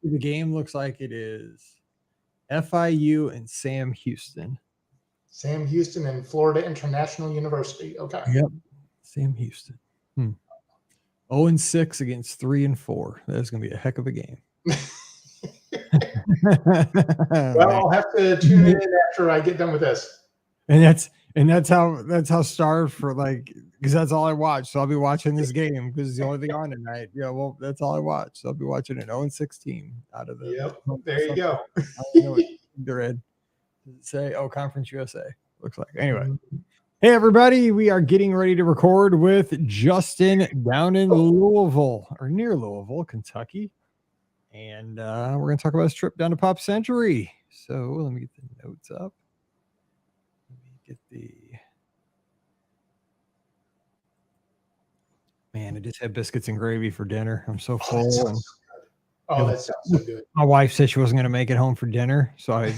the game looks like it is FIU and Sam Houston. Sam Houston and Florida International University. Okay. Yep. Sam Houston. 0-6 against 3-4. That's going to be a heck of a game. Well, I'll have to tune in after I get done with this. And that's how starved for, like, because that's all I watch. So I'll be watching this game because it's the only thing on tonight. Yeah, well, that's all I watch. So I'll be watching an 0-6 team out of the. Yep, there you go. I don't know what they're in. Does it say? Oh, Conference USA. Looks like. Anyway. Hey, everybody. We are getting ready to record with Justin down in Louisville, or near Louisville, Kentucky. And we're going to talk about his trip down to Pop Century. So let me get the notes up. Man, I just had biscuits and gravy for dinner. I'm so full. That sounds so good. My wife said she wasn't going to make it home for dinner. So I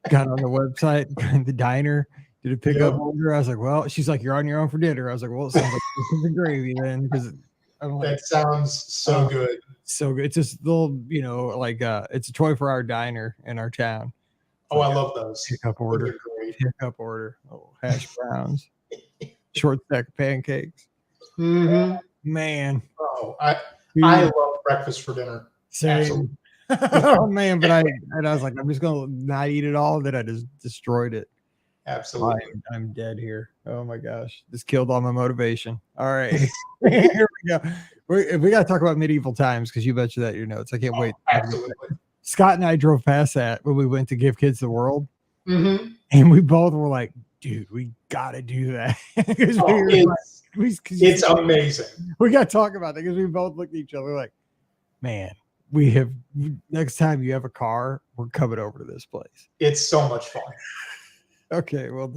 got on the website, the diner, did a pickup order. I was like, well, she's like, you're on your own for dinner. I was like, well, it sounds like biscuits and gravy then. Because that sounds so good. So good. It's just little, it's a 24-hour diner in our town. So I love those. Pickup order. Oh, hash browns. Short stack of pancakes. Mm-hmm. Man. Oh, I love breakfast for dinner. Same. Oh man, but I was like, I'm just gonna not eat it all. Then I just destroyed it. Absolutely. I'm dead here. Oh my gosh, just killed all my motivation. All right, here we go. We got to talk about medieval times because you mentioned that in your notes. I can't wait. Absolutely. Scott and I drove past that when we went to Give Kids the World, and we both were like, dude, we got to do that. It's amazing. We got to talk about that because we both looked at each other like, man, next time you have a car, we're coming over to this place. It's so much fun. Okay, well,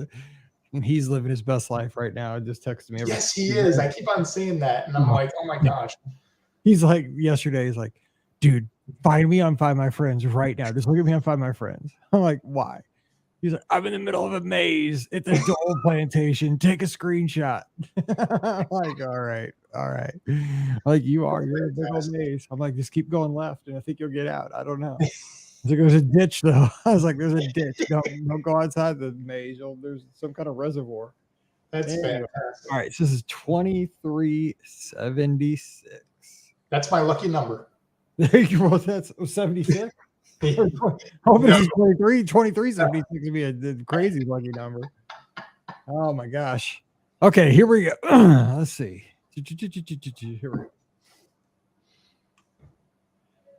and he's living his best life right now. Just texted me. Yes, he is. I keep on seeing that, and I'm like, oh my gosh. He's like, yesterday, he's like, dude, find me on Find My Friends right now. Just look at me on Find My Friends. I'm like, why? He's like, I'm in the middle of a maze at the Dole Plantation. Take a screenshot. I'm like, all right. Like, you're in a big old maze. I'm like, just keep going left, and I think you'll get out. I don't know. He's like, there's a ditch, though. I was like, there's a ditch. Don't go outside the maze. There's some kind of reservoir. That's fantastic. All right, so this is 2376. That's my lucky number. Well, that's 76. Hoping it's 23. 76 would be a crazy lucky number. Oh my gosh. Okay, here we go. Let's see. Here we go.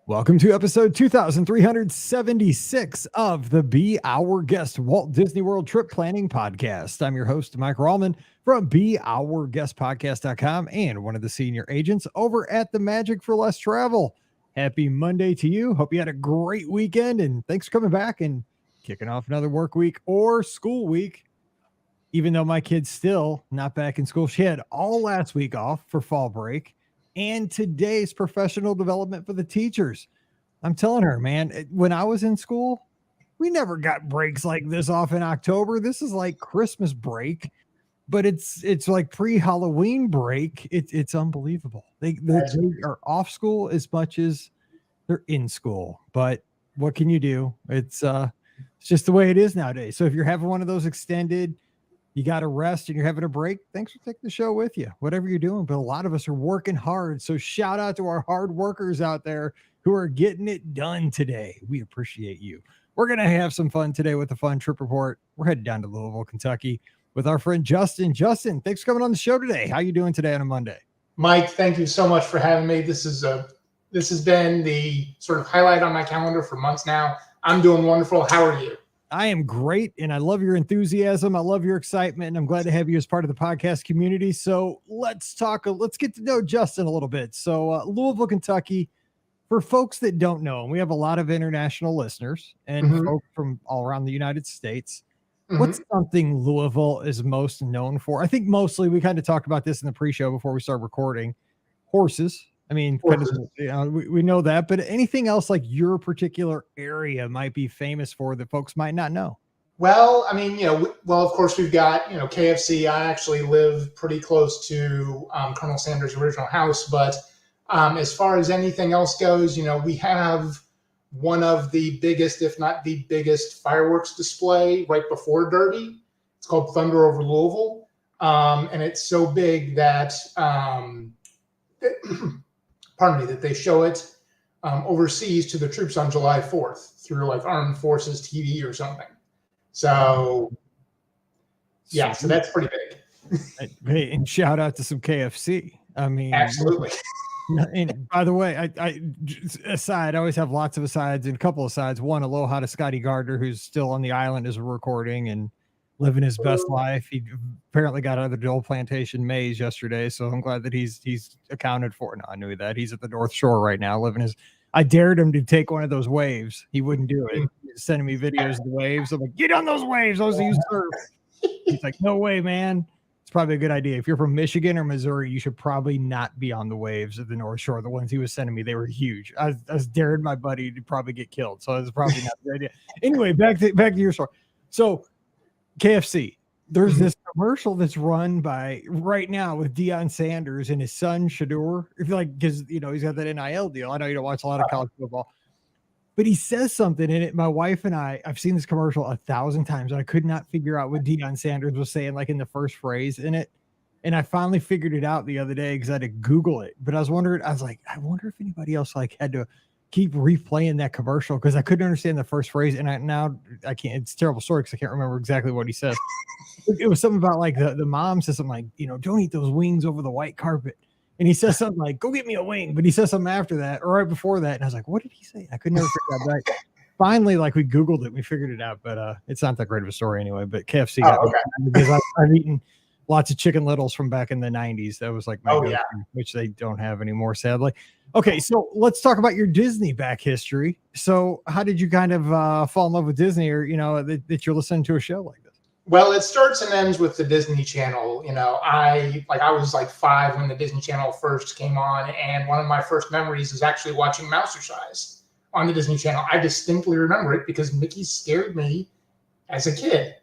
Welcome to episode 2376 of the Be Our Guest Walt Disney World Trip Planning Podcast. I'm your host, Mike Rallman from BeOurGuestPodcast.com and one of the senior agents over at the Magic for Less Travel. Happy Monday to you. Hope you had a great weekend, and thanks for coming back and kicking off another work week or school week. Even though my kid's still not back in school, she had all last week off for fall break, and today's professional development for the teachers. I'm telling her, man, when I was in school, we never got breaks like this off in October. This is like Christmas break, but it's like pre-Halloween break. It's unbelievable. They are off school as much as they're in school, but what can you do? It's just the way it is nowadays. So if you're having one of those extended, you got to rest and you're having a break, thanks for taking the show with you, whatever you're doing. But a lot of us are working hard. So shout out to our hard workers out there who are getting it done today. We appreciate you. We're going to have some fun today with the fun trip report. We're headed down to Louisville, Kentucky with our friend Justin. Justin, thanks for coming on the show today. How you doing today on a Monday? Mike, thank you so much for having me. This has been the sort of highlight on my calendar for months now. I'm doing wonderful. How are you? I am great, and I love your enthusiasm. I love your excitement, and I'm glad to have you as part of the podcast community. So let's get to know Justin a little bit. So Louisville, Kentucky, for folks that don't know, and we have a lot of international listeners and folks from all around the United States. What's something Louisville is most known for? I think mostly we kind of talked about this in the pre-show before we start recording. Horses. I mean, we know that, but anything else like your particular area might be famous for that folks might not know? Well, I mean, of course we've got, KFC. I actually live pretty close to Colonel Sanders' original house, but As far as anything else goes, we have one of the biggest, if not the biggest, fireworks display right before Derby. It's called Thunder over Louisville. And it's so big that, that they show it overseas to the troops on July 4th through like Armed Forces TV or something. So, yeah, so that's pretty big. Hey, and shout out to some KFC. I mean, absolutely. And by the way, I aside, I always have lots of asides and a couple of asides. One, aloha to Scotty Gardner, who's still on the island as we're recording and living his best life. He apparently got out of the Dole Plantation maze yesterday, so I'm glad that he's accounted for. No, I knew that. He's at the North Shore right now, living his. I dared him to take one of those waves. He wouldn't do it. He's sending me videos of the waves. I'm like, get on those waves. Those you surf. He's like, no way, man. It's probably a good idea. If you're from Michigan or Missouri, you should probably not be on the waves of the North Shore. The ones he was sending me, they were huge. I was daring my buddy to probably get killed, so it's probably not a good idea. Anyway, back to your story. So KFC, there's this commercial that's run by right now with Deion Sanders and his son Shador. If you like, because he's got that NIL deal. I know you don't watch a lot of college football, but he says something in it. My wife and I've seen this commercial 1,000 times, and I could not figure out what Deion Sanders was saying, like in the first phrase in it. And I finally figured it out the other day because I had to Google it. But I was like, I wonder if anybody else like had to keep replaying that commercial because I couldn't understand the first phrase. And I can't. It's a terrible story because I can't remember exactly what he says. It was something about like the mom says something like, don't eat those wings over the white carpet. And he says something like, go get me a wing. But he says something after that or right before that. And I was like, what did he say? I could never figure out that. Finally, like we Googled it, we figured it out. But it's not that great of a story anyway. But KFC because I've eaten lots of Chicken Littles from back in the 90s. That was like my go-to, which they don't have anymore, sadly. Okay, so let's talk about your Disney back history. So how did you kind of fall in love with Disney or, that you're listening to a show like this? Well, it starts and ends with the Disney Channel. I was like 5 when the Disney Channel first came on, and one of my first memories is actually watching Mousercise on the Disney Channel. I distinctly remember it because Mickey scared me as a kid.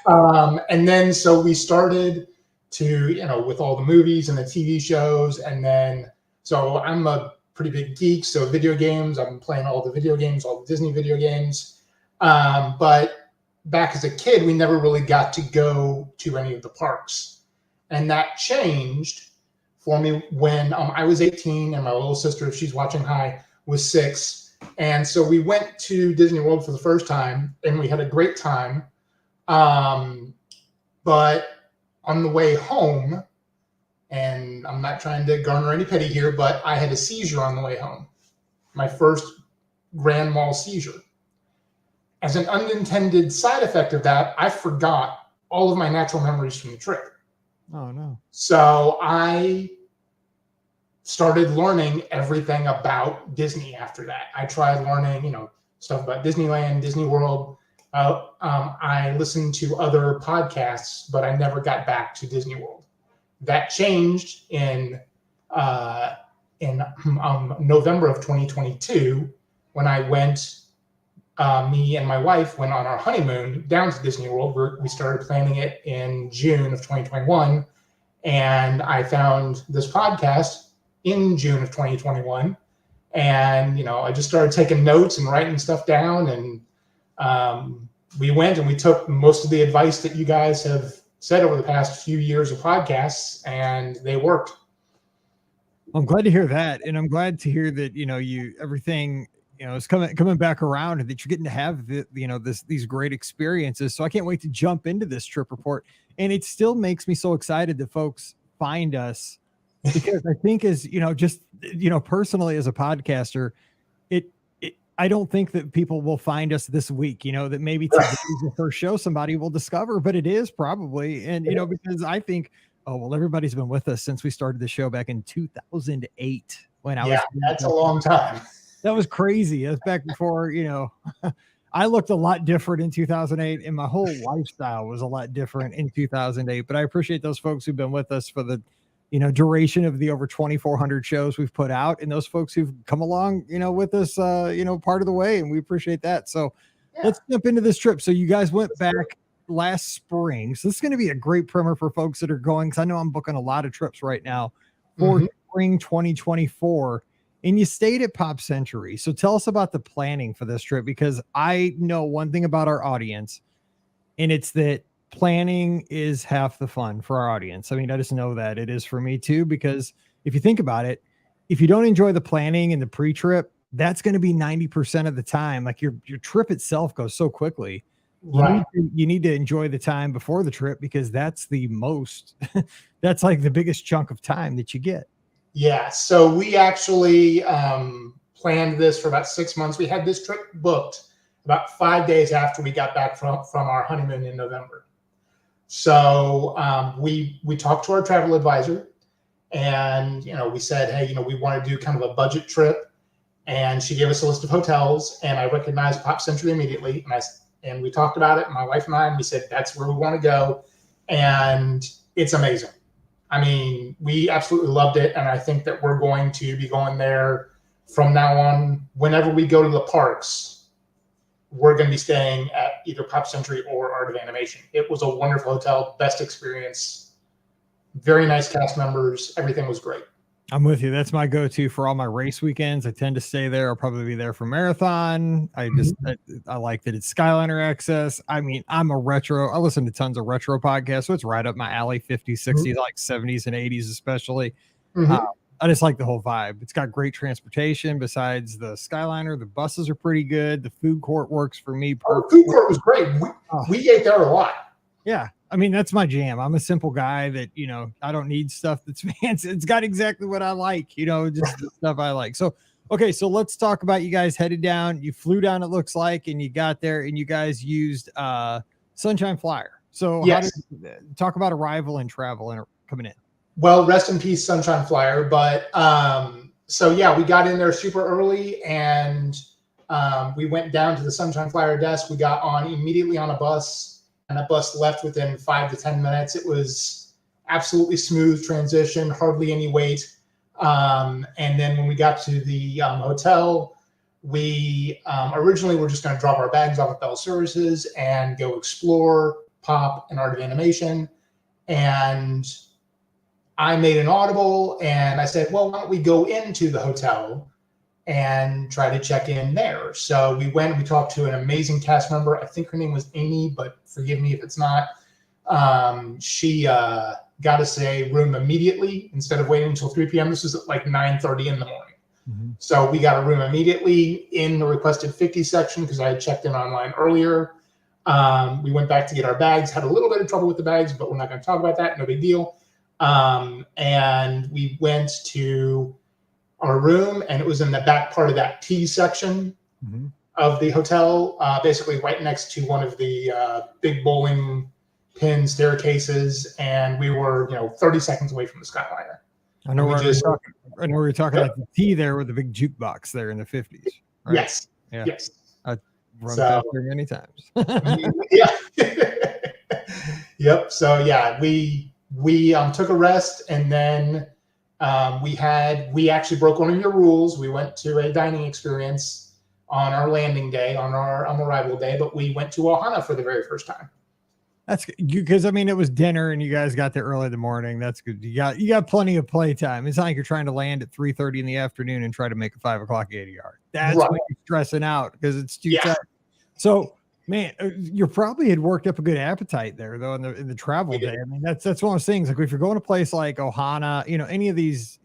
And then so we started to, with all the movies and the TV shows, and then so I'm a pretty big geek. So video games, I'm playing all the video games, all the Disney video games. But back as a kid, we never really got to go to any of the parks. And that changed for me when I was 18 and my little sister, if she's watching hi, was 6. And so we went to Disney World for the first time and we had a great time. But on the way home, and I'm not trying to garner any pity here, but I had a seizure on the way home. My first grand mal seizure. As an unintended side effect of that, I forgot all of my natural memories from the trip. Oh, no. So I started learning everything about Disney after that. I tried learning, stuff about Disneyland, Disney World. I listened to other podcasts, but I never got back to Disney World. That changed in November of 2022 when I went. Me and my wife went on our honeymoon down to Disney World. We started planning it in June of 2021. And I found this podcast in June of 2021. And, I just started taking notes and writing stuff down. And we went and we took most of the advice that you guys have said over the past few years of podcasts, and they worked. I'm glad to hear that. And I'm glad to hear that, everything it's coming back around and that you're getting to have these great experiences. So I can't wait to jump into this trip report. And it still makes me so excited that folks find us because I think personally as a podcaster, I don't think that people will find us this week, that maybe today's the first show somebody will discover, but it is probably. And, because I think, everybody's been with us since we started the show back in 2008 when I was. That's a long time. That was crazy. That's back before, I looked a lot different in 2008 and my whole lifestyle was a lot different in 2008. But I appreciate those folks who've been with us for the, duration of the over 2,400 shows we've put out and those folks who've come along, with us, part of the way. And we appreciate that. So let's jump into this trip. So you guys went back last spring. So this is going to be a great primer for folks that are going. Cause I know I'm booking a lot of trips right now for spring 2024, and you stayed at Pop Century. So tell us about the planning for this trip, because I know one thing about our audience, and it's that planning is half the fun for our audience. I mean, I just know that it is for me too, because if you think about it, if you don't enjoy the planning and the pre-trip, that's going to be 90% of the time. Like your trip itself goes so quickly. Right. You need to enjoy the time before the trip, because that's the most, that's like the biggest chunk of time that you get. Yeah. So we actually planned this for about 6 months. We had this trip booked about 5 days after we got back from our honeymoon in November. So we talked to our travel advisor, and we said, hey, we want to do kind of a budget trip, and she gave us a list of hotels, and I recognized Pop Century immediately, and we talked about it, my wife and I, and we said that's where we want to go, and it's amazing. I mean, we absolutely loved it, and I think that we're going to be going there from now on. Whenever we go to the parks, we're going to be staying at either Pop Century or Art of Animation. It was a wonderful hotel, best experience, very nice cast members. Everything was great. I'm with you. That's my go-to for all my race weekends. I tend to stay there. I'll probably be there for marathon. I like that it's Skyliner access. I mean, I listen to tons of retro podcasts, so it's right up my alley. 50s, 60s, like 70s and 80s, especially. I just like the whole vibe. It's got great transportation. Besides the Skyliner, the buses are pretty good. The food court works for me. The food court was great. We ate there a lot. Yeah. I mean, that's my jam. I'm a simple guy that, I don't need stuff that's fancy. It's got exactly what I like, just the stuff I like. So, okay. So let's talk about you guys headed down. You flew down, it looks like, and you got there and you guys used Sunshine Flyer. So yes. Talk about arrival and travel and coming in. Well, rest in peace, Sunshine Flyer. But so yeah, we got in there super early, and we went down to the Sunshine Flyer desk. We got on immediately on a bus, and the bus left within 5 to 10 minutes. It was absolutely smooth transition, hardly any wait. And then when we got to the hotel, we originally were just going to drop our bags off at Bell Services and go explore Pop and Art of Animation. And I made an audible, and I said, well, why don't we go into the hotel and try to check in there? So we went, we talked to an amazing cast member. I think her name was Amy, but forgive me if it's not. She got us a room immediately instead of waiting until 3 p.m. This was at like 9:30 in the morning. So we got a room immediately in the requested 50 section because I had checked in online earlier. We went back to get our bags, had a little bit of trouble with the bags, but we're not going to talk about that. No big deal. And we went to our room, and it was in the back part of that T section of the hotel, basically right next to one of the big bowling pin staircases. And we were, 30 seconds away from the Skyliner. I know we were talking like the T there with the big jukebox there in the 50s. Right? Yes. Yeah. Yes. I've run past there many times. Yeah. Yep. So yeah, we took a rest, and then we actually broke one of your rules. We went to a dining experience on our landing day, on our arrival day, but we went to Ohana for the very first time. That's good, because I mean, it was dinner and you guys got there early in the morning. That's good. You got plenty of playtime. It's not like you're trying to land at 3:30 in the afternoon and try to make a 5 o'clock 80 yard. That's right. when you're stressing out because it's too tight. So, man, you probably had worked up a good appetite there though in the travel day. I mean, that's one of those things. Like if you're going to a place like Ohana, any of these,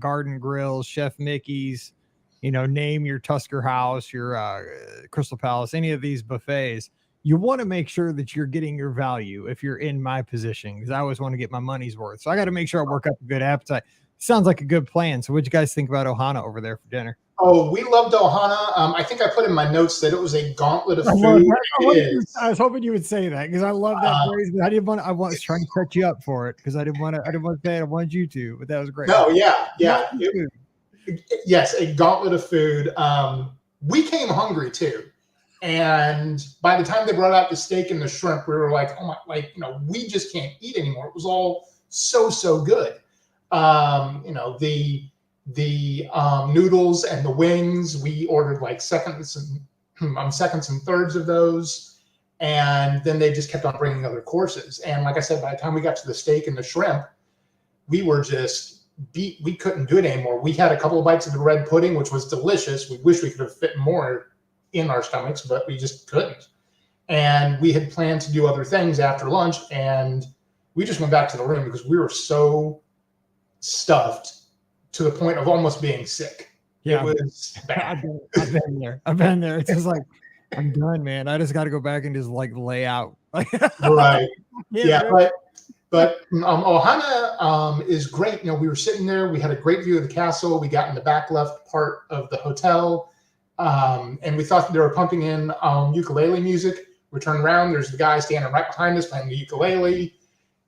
Garden Grills, Chef Mickey's, name your Tusker House, your Crystal Palace, any of these buffets. You want to make sure that you're getting your value if you're in my position, because I always want to get my money's worth. So I got to make sure I work up a good appetite. Sounds like a good plan. So what'd you guys think about Ohana over there for dinner? Oh, we loved Ohana. I think I put in my notes that it was a gauntlet of food. I was hoping you would say that because I love that phrase, but I was trying to set you up for it because I didn't want to say it. I wanted you to, but that was great. No, yeah. Yes, a gauntlet of food. We came hungry too. And by the time they brought out the steak and the shrimp, we were like, oh my, we just can't eat anymore. It was all so good. The noodles and the wings, we ordered like seconds and thirds of those. And then they just kept on bringing other courses. And like I said, by the time we got to the steak and the shrimp, we were just we couldn't do it anymore. We had a couple of bites of the red pudding, which was delicious. We wish we could have fit more in our stomachs, but we just couldn't. And we had planned to do other things after lunch, and we just went back to the room because we were so stuffed to the point of almost being sick. Yeah, it was bad. I've been there. I've been there. It's just like, I'm done, man. I just got to go back and just like lay out. Right. Yeah, but Ohana is great. You know, we were sitting there. We had a great view of the castle. We got in the back left part of the hotel, and we thought that they were pumping in ukulele music. We turned around. There's the guy standing right behind us playing the ukulele,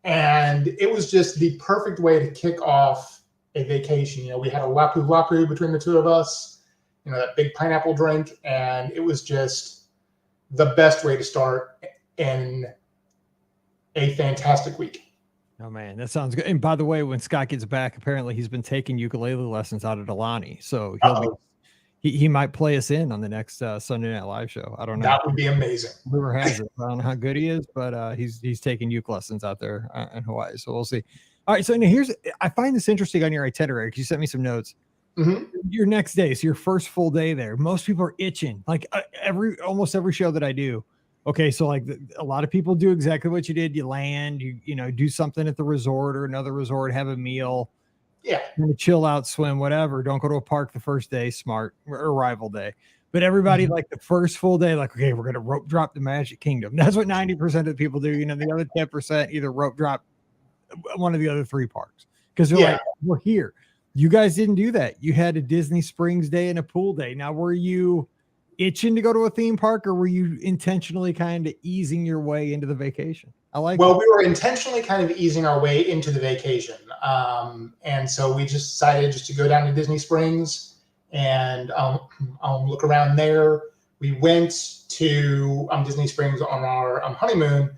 and it was just the perfect way to kick off a vacation. You know, we had a lapu lapu between the two of us. You know, that big pineapple drink, and it was just the best way to start in a fantastic week. Oh man, that sounds good. And by the way, when Scott gets back, apparently he's been taking ukulele lessons out of Delaney, so he might play us in on the next Sunday Night Live show. I don't know. That would be amazing. Rumor has it. I don't know how good he is, but he's taking uke lessons out there in Hawaii, so we'll see. All right, so now I find this interesting on your itinerary because you sent me some notes. Mm-hmm. Your next day, so your first full day there. Most people are itching. Like almost every show that I do. Okay, so like a lot of people do exactly what you did. You land, you know, do something at the resort or another resort, have a meal, chill out, swim, whatever. Don't go to a park the first day, smart, arrival day. But everybody like the first full day, like, okay, we're gonna rope drop the Magic Kingdom. That's what 90% of the people do. You know, the other 10% either rope drop one of the other three parks because they're like, we're here. You guys didn't do that. You had a Disney Springs day and a pool day. Now, were you itching to go to a theme park, or were you intentionally kind of easing your way into the vacation? We were intentionally kind of easing our way into the vacation. And so we just decided just to go down to Disney Springs and look around there. We went to Disney Springs on our honeymoon,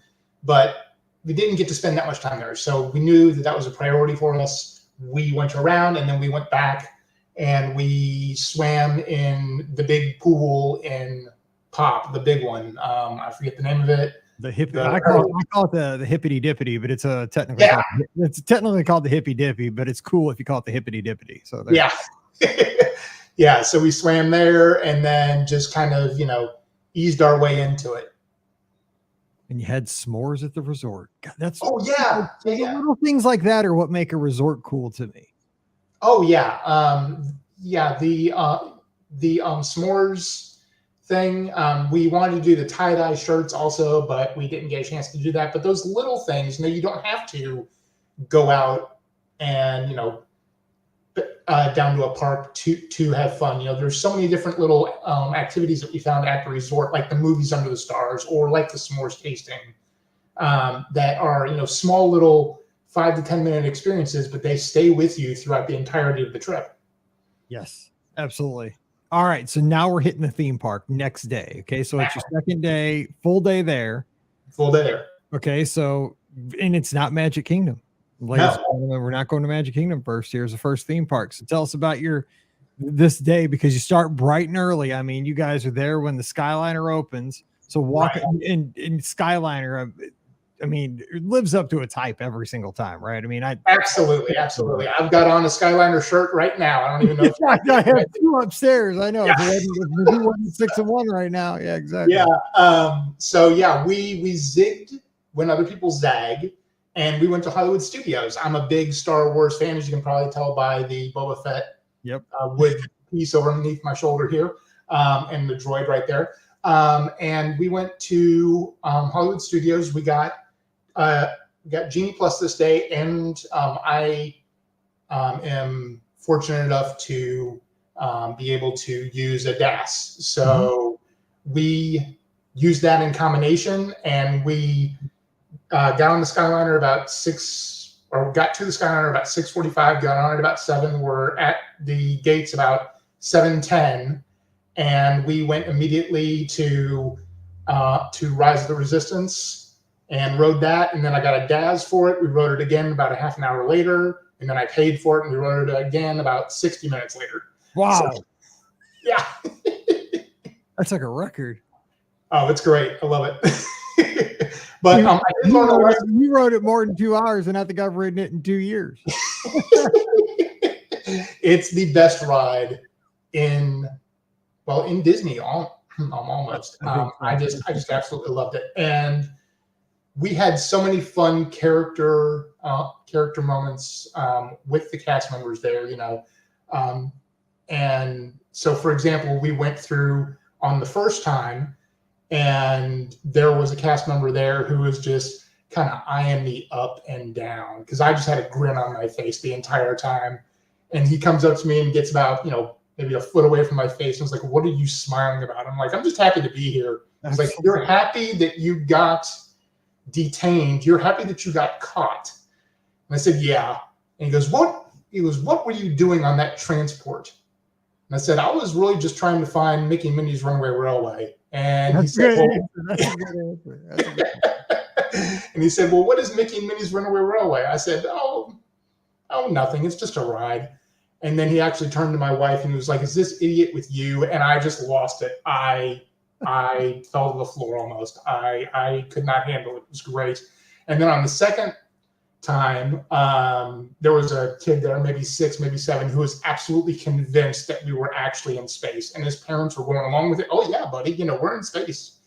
but we didn't get to spend that much time there. So we knew that was a priority for us. We went around and then we went back and we swam in the big pool in Pop, the big one. I forget the name of it. I call it the hippity dippity, but it's it's technically called the hippy dippy, but it's cool if you call it the hippity dippity. So yeah. So we swam there and then just kind of, you know, eased our way into it. And you had s'mores at the resort. God, that's little things like that are what make a resort cool to me. Oh yeah. The s'mores thing. We wanted to do the tie-dye shirts also, but we didn't get a chance to do that. But those little things, you know, you don't have to go out and, you know, down to a park to have fun. You know, there's so many different little activities that we found at the resort, like the movies under the stars or like the s'mores tasting, that are, you know, small little 5 to 10 minute experiences, but they stay with you throughout the entirety of the trip. Yes, absolutely. All right. So now we're hitting the theme park next day. Okay. So it's your second day, full day there. Okay. So, and it's not Magic Kingdom. Ladies and gentlemen, we're not going to Magic Kingdom first. Here's the first theme park. So tell us about this day, because you start bright and early. I mean, you guys are there when the Skyliner opens. So walking in Skyliner, I mean, it lives up to its hype every single time, right? I mean, absolutely. I've got on a Skyliner shirt right now. I don't even know if I have two upstairs. I know. We're doing 6 and 1 right now. Yeah, exactly. Yeah. So yeah, we zigged when other people zag, and we went to Hollywood Studios. I'm a big Star Wars fan, as you can probably tell by the Boba Fett wood piece over underneath my shoulder here, and the droid right there. And we went to Hollywood Studios. We got Genie Plus this day, and I am fortunate enough to be able to use a DAS. So we used that in combination, and we got on the Skyliner about got to the Skyliner about 6:45, got on at about 7. We're at the gates about 7:10, and we went immediately to Rise of the Resistance and rode that. And then I got a DAS for it. We rode it again about a half an hour later, and then I paid for it, and we rode it again about 60 minutes later. Wow. So, yeah. That's like a record. Oh, it's great. I love it. But I did learn a lesson. You rode it more than 2 hours, and I think I've ridden it in 2 years. It's the best ride in Disney. Almost. I just absolutely loved it, and we had so many fun character moments with the cast members there. And so, for example, we went through on the first time, and there was a cast member there who was just kind of eyeing me up and down because I just had a grin on my face the entire time. And he comes up to me and gets about, maybe a foot away from my face and was like, "What are you smiling about?" I'm like, "I'm just happy to be here." He's like, "You're happy that you got detained. You're happy that you got caught." And I said, "Yeah." And he goes, "What?" He goes, "What were you doing on that transport?" And I said, "I was really just trying to find Mickey and Minnie's Runaway Railway." And he said, That's a good answer. and he said, "Well, what is Mickey and Minnie's Runaway Railway?" I said, "Oh, nothing. It's just a ride." And then he actually turned to my wife and he was like, "Is this idiot with you?" And I just lost it. I fell to the floor almost. I could not handle it. It was great. And then on the second time, there was a kid there, maybe 6, maybe 7, who was absolutely convinced that we were actually in space. And his parents were going along with it. "Oh, yeah, buddy, we're in space."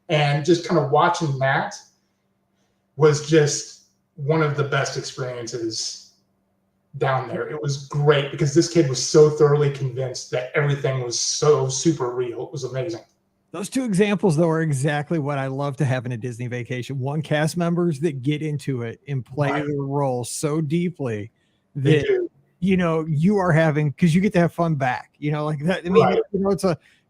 And just kind of watching that was just one of the best experiences down there. It was great because this kid was so thoroughly convinced that everything was so super real. It was amazing. Those two examples, though, are exactly what I love to have in a Disney vacation. One, cast members that get into it and play their role so deeply that, you are having, because you get to have fun back, like that. I mean,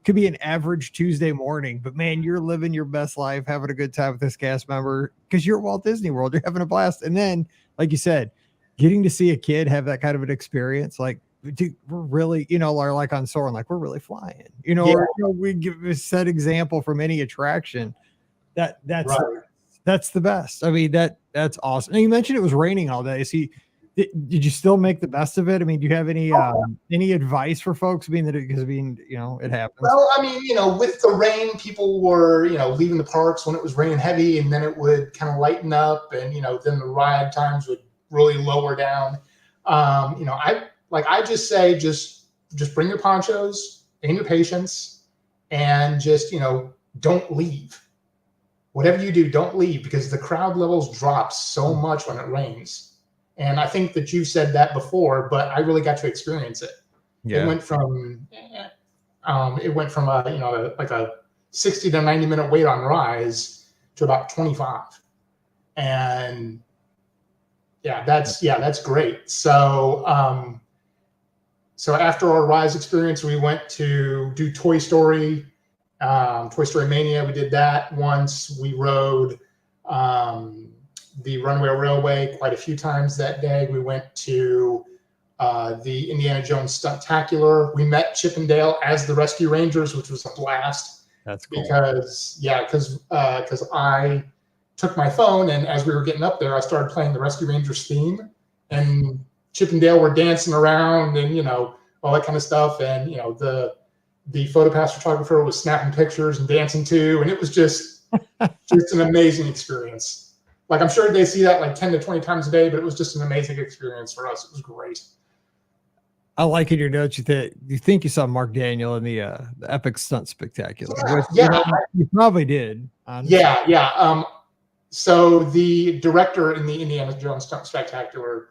could be an average Tuesday morning, but man, you're living your best life, having a good time with this cast member because you're at Walt Disney World. You're having a blast. And then, like you said, getting to see a kid have that kind of an experience, like, dude, we're really, or like on Soarin', like we're really flying, or, we give a set example from any attraction. That's the best. I mean, that's awesome. And you mentioned it was raining all day. So did you still make the best of it? I mean, do you have any advice for folks it happens? Well, I mean, with the rain, people were, leaving the parks when it was raining heavy, and then it would kind of lighten up, and, then the ride times would really lower down. I just say, just bring your ponchos and your patience, and just, don't leave. Whatever you do, don't leave, because the crowd levels drop so much when it rains. And I think that you said that before, but I really got to experience it. Yeah. It went from a 60 to 90 minute wait on Rise to about 25. And that's great. So, so after our Rise experience, we went to do Toy Story Mania. We did that once. We rode the Runaway Railway quite a few times that day. We went to the Indiana Jones Stuntacular. We met Chip and Dale as the Rescue Rangers, which was a blast. That's cool. Because I took my phone, and as we were getting up there, I started playing the Rescue Rangers theme, and Chip and Dale were dancing around and, all that kind of stuff. And, the PhotoPass photographer was snapping pictures and dancing too. And it was just an amazing experience. Like, I'm sure they see that like 10 to 20 times a day, but it was just an amazing experience for us. It was great. I like in your notes that you think you saw Mark Daniel in the Epic Stunt Spectacular. You probably did. Honestly. Yeah. So the director in the Indiana Jones Stunt Spectacular,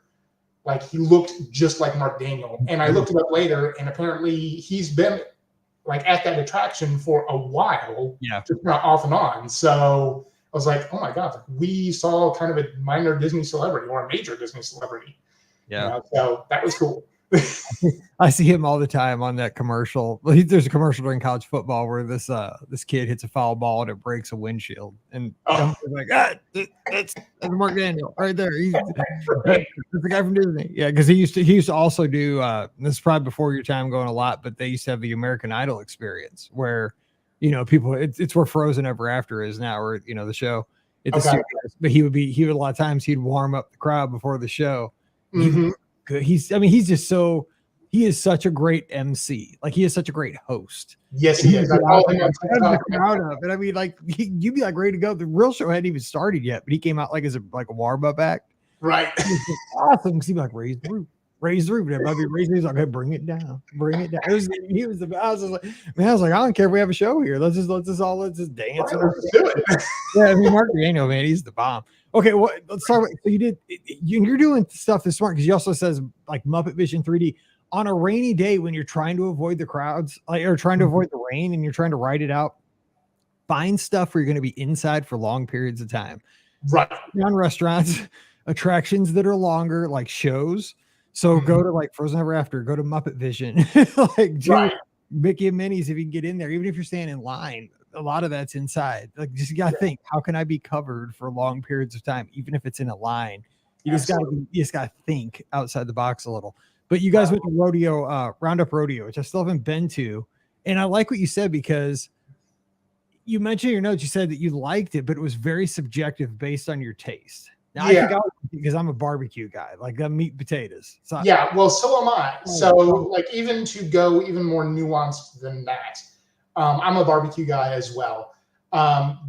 like, he looked just like Mark Daniel. And I looked it up later, and apparently he's been like at that attraction for a while, just not off and on. So I was like, oh my God, we saw kind of a minor Disney celebrity or a major Disney celebrity. Yeah. So that was cool. I see him all the time on that commercial. There's a commercial during college football where this kid hits a foul ball and it breaks a windshield, and I'm like, that's Mark Daniel right there. That's the guy from Disney. Yeah, because he used to also do. This is probably before your time going a lot, but they used to have the American Idol experience where, people. It's where Frozen Ever After is now, or the show. But he would a lot of times he'd warm up the crowd before the show. Mm-hmm. Good. He is such a great MC. Like, he is such a great host. Yes, he is. I'm proud of it. I mean, like, you'd be like ready to go. The real show hadn't even started yet, but he came out like as a warm up act. Right. Awesome. Because he'd be like, raise the roof, raise the roof. And Bobby raised it. He's like, "Okay, bring it down, bring it down." He was the. I was like, man, I was like, I don't care if we have a show here. Let's just dance. Let's do it. Yeah, I mean, Mark Daniel, man, he's the bomb. Okay, well, let's talk about. So you're doing stuff that's smart because he also says like Muppet Vision 3D on a rainy day when you're trying to avoid the crowds, like or trying to avoid the rain, and you're trying to ride it out. Find stuff where you're going to be inside for long periods of time. Right. On restaurants, attractions that are longer, like shows. So go to like Frozen Ever After, go to Muppet Vision, like Mickey and Minnie's if you can get in there, even if you're staying in line. A lot of that's inside. Like just you gotta think, how can I be covered for long periods of time, even if it's in a line? You just gotta think outside the box a little. But you guys went to rodeo, Roundup Rodeo, which I still haven't been to. And I like what you said because you mentioned in your notes, you said that you liked it, but it was very subjective based on your taste. Now, I think because I'm a barbecue guy, like I'm meat and potatoes. So well, so am I. So like even to go even more nuanced than that, I'm a barbecue guy as well.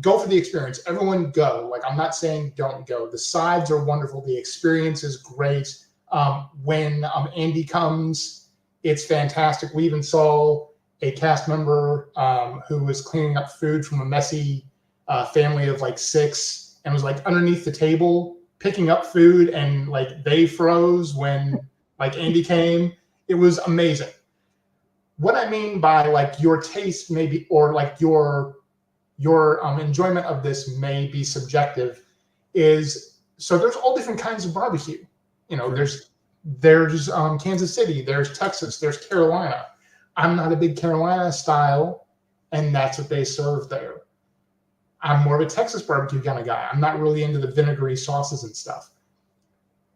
Go for the experience. Everyone go. Like I'm not saying don't go. The sides are wonderful. The experience is great. When Andy comes, it's fantastic. We even saw a cast member who was cleaning up food from a messy family of like 6 and was like underneath the table picking up food, and like they froze when like Andy came. It was amazing. What I mean by like your taste maybe, or like your enjoyment of this may be subjective, is so there's all different kinds of barbecue. You know, there's Kansas City, there's Texas, there's Carolina. I'm not a big Carolina style, and that's what they serve there. I'm more of a Texas barbecue kind of guy. I'm not really into the vinegary sauces and stuff.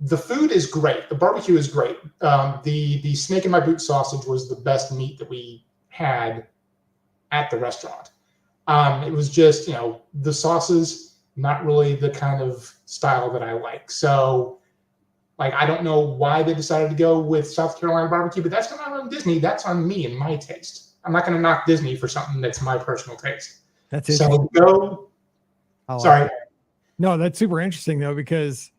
The food is great. The barbecue is great. The snake in my boot sausage was the best meat that we had at the restaurant. It was just, you know, the sauces, not really the kind of style that I like. So like, I don't know why they decided to go with South Carolina barbecue, but that's not on Disney. That's on me and my taste. I'm not going to knock Disney for something that's my personal taste. That's it. So go. Sorry. No, that's super interesting though, because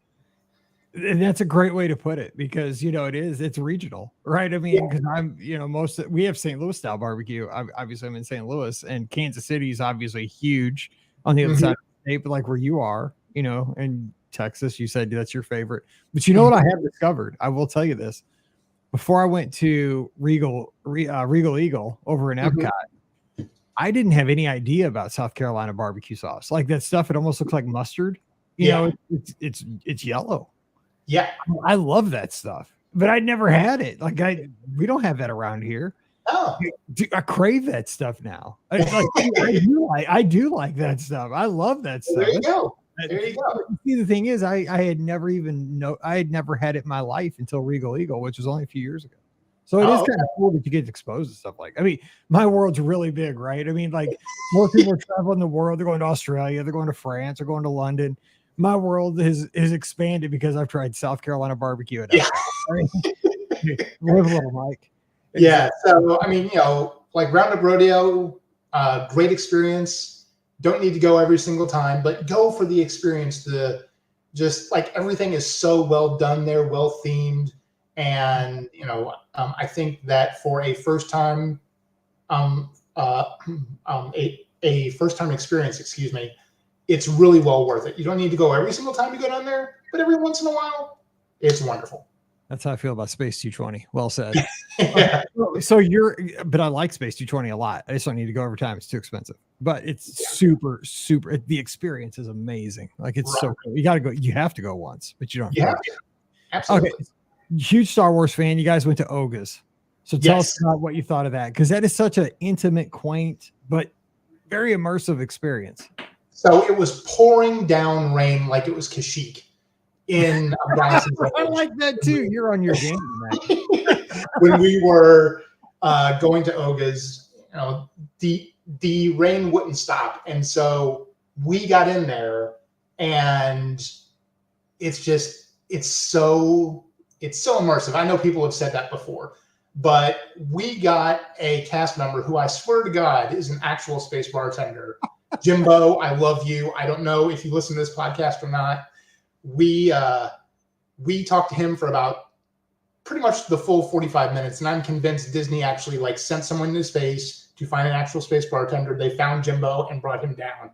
and that's a great way to put it, because, you know, it's regional, right? I mean, because I'm, you know, we have St. Louis style barbecue. Obviously I'm in St. Louis, and Kansas City is obviously huge on the other side of the state, but like where you are, you know, and Texas, you said that's your favorite. But you know what I have discovered? I will tell you this. Before I went to Regal Eagle over in Epcot, I didn't have any idea about South Carolina barbecue sauce. Like that stuff, it almost looks like mustard. You know, it's yellow. Yeah. I love that stuff, but I never had it. Like we don't have that around here. Oh, I crave that stuff now. I do like that stuff. I love that stuff. There you go. There you go. See, the thing is, I had never had it in my life until Regal Eagle, which was only a few years ago. So it is kind of cool that you get exposed to stuff like. I mean, my world's really big, right? I mean, like more people are traveling the world. They're going to Australia. They're going to France. They're going to London. My world is expanded because I've tried South Carolina barbecue. Live a little, Mike. Yeah. So I mean, you know, like Roundup Rodeo, great experience. Don't need to go every single time, but go for the experience. Just like everything is so well done there, well themed. And, you know, I think that for a first time, a first time experience, it's really well worth it. You don't need to go every single time you go down there, but every once in a while, it's wonderful. That's how I feel about Space 220. Well said. Yeah. But I like Space 220 a lot. I just don't need to go every time. It's too expensive, but it's super. The experience is amazing. Like it's so cool. You got to go. You have to go once, but you don't have to. Absolutely. Okay. Huge Star Wars fan. You guys went to Oga's. So tell us about what you thought of that. Cause that is such an intimate, quaint, but very immersive experience. So it was pouring down rain like it was Kashyyyk in Afghanistan. I like that too. You're on your game tonight. When we were going to Oga's, you know, the rain wouldn't stop. And so we got in there, and it's so immersive. I know people have said that before, but we got a cast member who I swear to God is an actual space bartender. Jimbo, I love you. I don't know if you listen to this podcast or not. We talked to him for about pretty much the full 45 minutes. And I'm convinced Disney actually like sent someone into space to find an actual space bartender. They found Jimbo and brought him down.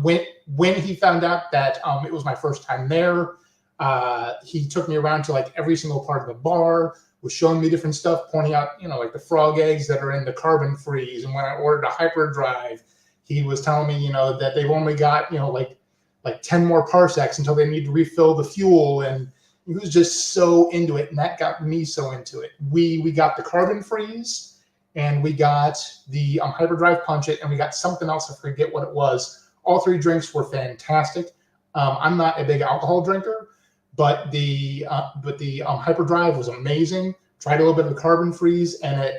When he found out that it was my first time there, he took me around to like every single part of the bar, was showing me different stuff, pointing out, like the frog eggs that are in the carbon freeze. And when I ordered a hyperdrive, he was telling me, that they've only got, like 10 more parsecs until they need to refill the fuel. And he was just so into it. And that got me so into it. We got the carbon freeze and we got the hyperdrive punch it, and we got something else. I forget what it was. All three drinks were fantastic. I'm not a big alcohol drinker, but the hyperdrive was amazing. Tried a little bit of the carbon freeze, and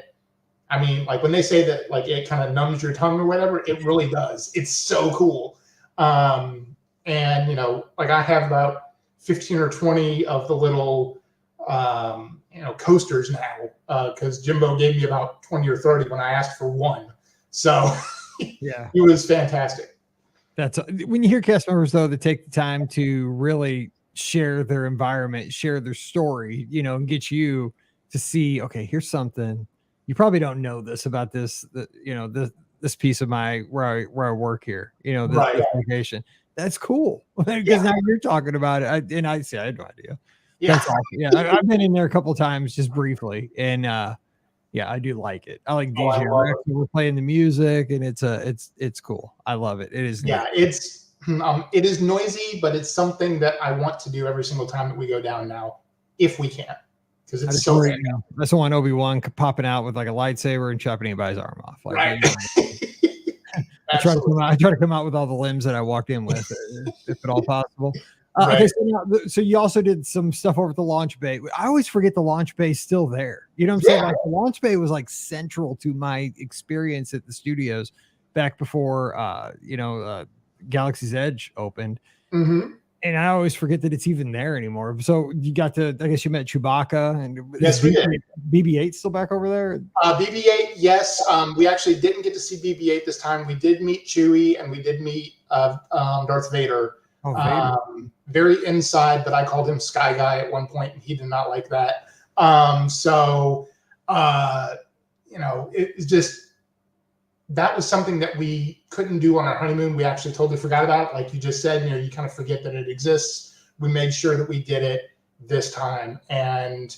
like when they say that like it kind of numbs your tongue or whatever, it really does. It's so cool. And like I have about 15 or 20 of the little coasters now, because Jimbo gave me about 20 or 30 when I asked for one. So yeah, it was fantastic. That's when you hear cast members though that take the time to really share their environment, share their story, and get you to see, okay, here's something you probably don't know this about this piece of where I work here, this location. That's cool because now you're talking about it. I had no idea. Yeah, that's awesome. Yeah, I've been in there a couple of times just briefly, and I do like it. I like DJ. We're playing the music, and it's cool. I love it. It is. Yeah, it is noisy, but it's something that I want to do every single time that we go down now, if we can, because it's so. I saw one Obi-Wan popping out with like a lightsaber and chopping anybody's arm off. Like, right. I try to come out with all the limbs that I walked in with, if at all possible. Right. Okay, so you also did some stuff over at the launch bay. I always forget the launch bay is still there. You know what I'm saying? Like the launch bay was like central to my experience at the studios back before Galaxy's Edge opened. Mm-hmm. And I always forget that it's even there anymore. So you got to, I guess you met Chewbacca, and yes, we did. BB-8 still back over there? BB-8, yes. We actually didn't get to see BB-8 this time. We did meet Chewie, and we did meet Darth Vader. Oh, Vader. Very inside, but I called him Sky Guy at one point, and he did not like that. It's just, that was something that we couldn't do on our honeymoon. We actually totally forgot about it. Like you just said, you kind of forget that it exists. We made sure that we did it this time. And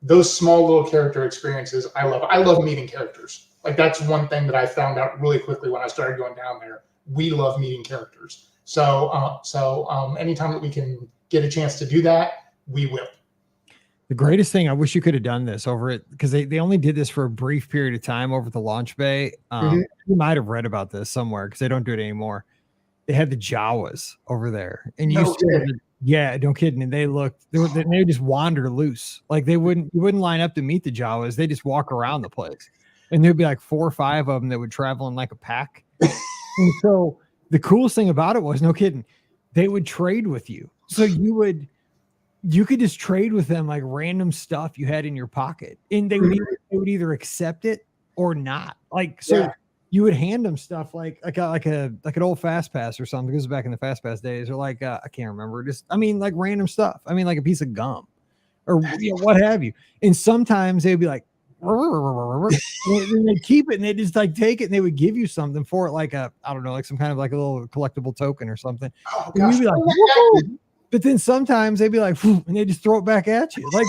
those small little character experiences, I love. I love meeting characters. Like that's one thing that I found out really quickly when I started going down there. We love meeting characters. So anytime that we can get a chance to do that, we will. The greatest thing, I wish you could have done this over it, because they only did this for a brief period of time over at the launch bay. You might have read about this somewhere because they don't do it anymore. They had the Jawas over there, and you don't kidding. And they would just wander loose, like you wouldn't line up to meet the Jawas. They just walk around the place, and there'd be like 4 or 5 of them that would travel in like a pack. And so the coolest thing about it was, no kidding, they would trade with you. So you could just trade with them like random stuff you had in your pocket, and they would either accept it or not. Like, so you would hand them stuff like an old fast pass or something. This was back in the fast pass days, or like, I can't remember, like random stuff. I mean, like a piece of gum or what have you. And sometimes they'd be like, and they'd keep it, and they just like take it, and they would give you something for it, like I don't know, like some kind of like a little collectible token or something. Oh, gosh. And you'd be like, whoa. But then sometimes they'd be like, and they just throw it back at you. Like,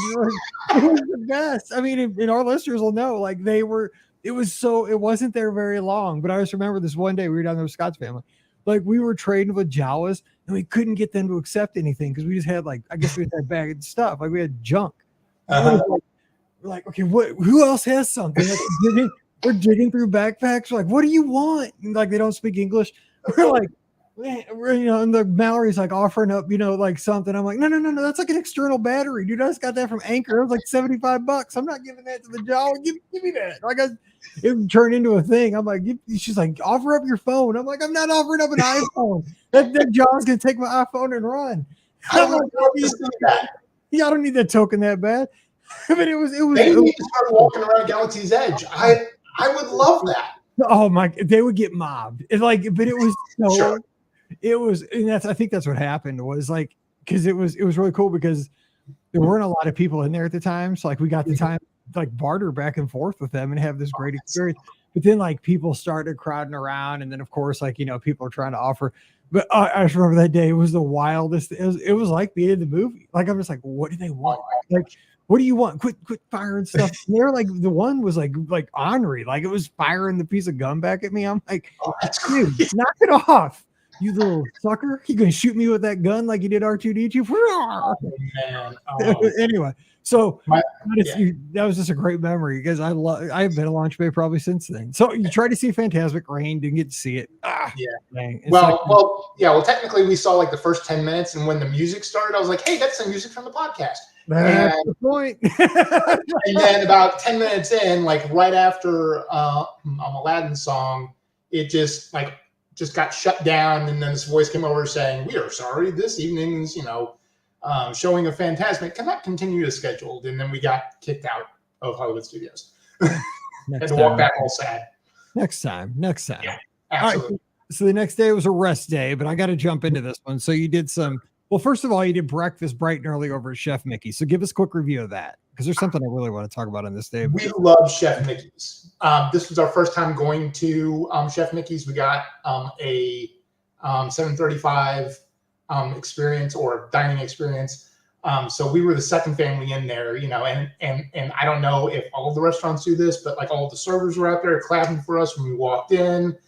it was the best. I mean, and our listeners will know, like it wasn't there very long, but I just remember this one day we were down there with Scott's family. Like we were trading with Jawas, and we couldn't get them to accept anything because we just had I guess we had that bag of stuff. Like we had junk. We're like, okay, who else has something? Like, we're digging through backpacks. We're like, what do you want? And like, they don't speak English. We're like, and the Mallory's like offering up, like something. I'm like, no, that's like an external battery, dude. I just got that from Anchor. It was like $75. I'm not giving that to the Jawa. Give me that. Like it turned into a thing. I'm like, she's like, offer up your phone. I'm like, I'm not offering up an iPhone. That Jawa's gonna take my iPhone and run. I'm like, I don't need that token that bad. But it was. They need to start walking around Galaxy's Edge. I would love that. Oh my! They would get mobbed. But it was so. Sure. It was, and I think that's what happened was like, because it was really cool because there weren't a lot of people in there at the time. So like we got the time like barter back and forth with them and have this great experience. But then like people started crowding around, and then of course like people are trying to offer. But I just remember that day, it was the wildest. It was like the end of the movie. Like I'm just like, what do they want? Like, what do you want? Quit firing stuff. And they're like, the one was like ornery, like it was firing the piece of gum back at me. I'm like, dude, knock it off, you little sucker. You gonna shoot me with that gun like you did R2D2? Oh, man. Anyway, so that was just a great memory because I've been a launch bay probably since then. So you tried to see Phantasmic Reign, didn't get to see it. Dang. Well, technically we saw like the first 10 minutes, and when the music started, I was like, hey, that's the music from the podcast. That's the point. And then about 10 minutes in, like right after Aladdin song, it just got shut down, and then this voice came over saying, "We are sorry, this evening's showing of Phantasmic cannot continue as scheduled," and then we got kicked out of Hollywood Studios. Had to walk back all sad. Next time. Yeah, absolutely. All right, so the next day was a rest day, but I got to jump into this one. So you did some. Well, first of all, you did breakfast bright and early over at Chef Mickey. So give us a quick review of that, because there's something I really want to talk about on this day. We love Chef Mickey's. This was our first time going to Chef Mickey's. We got a 735 experience or dining experience. So we were the second family in there, and I don't know if all of the restaurants do this, but like all of the servers were out there clapping for us when we walked in.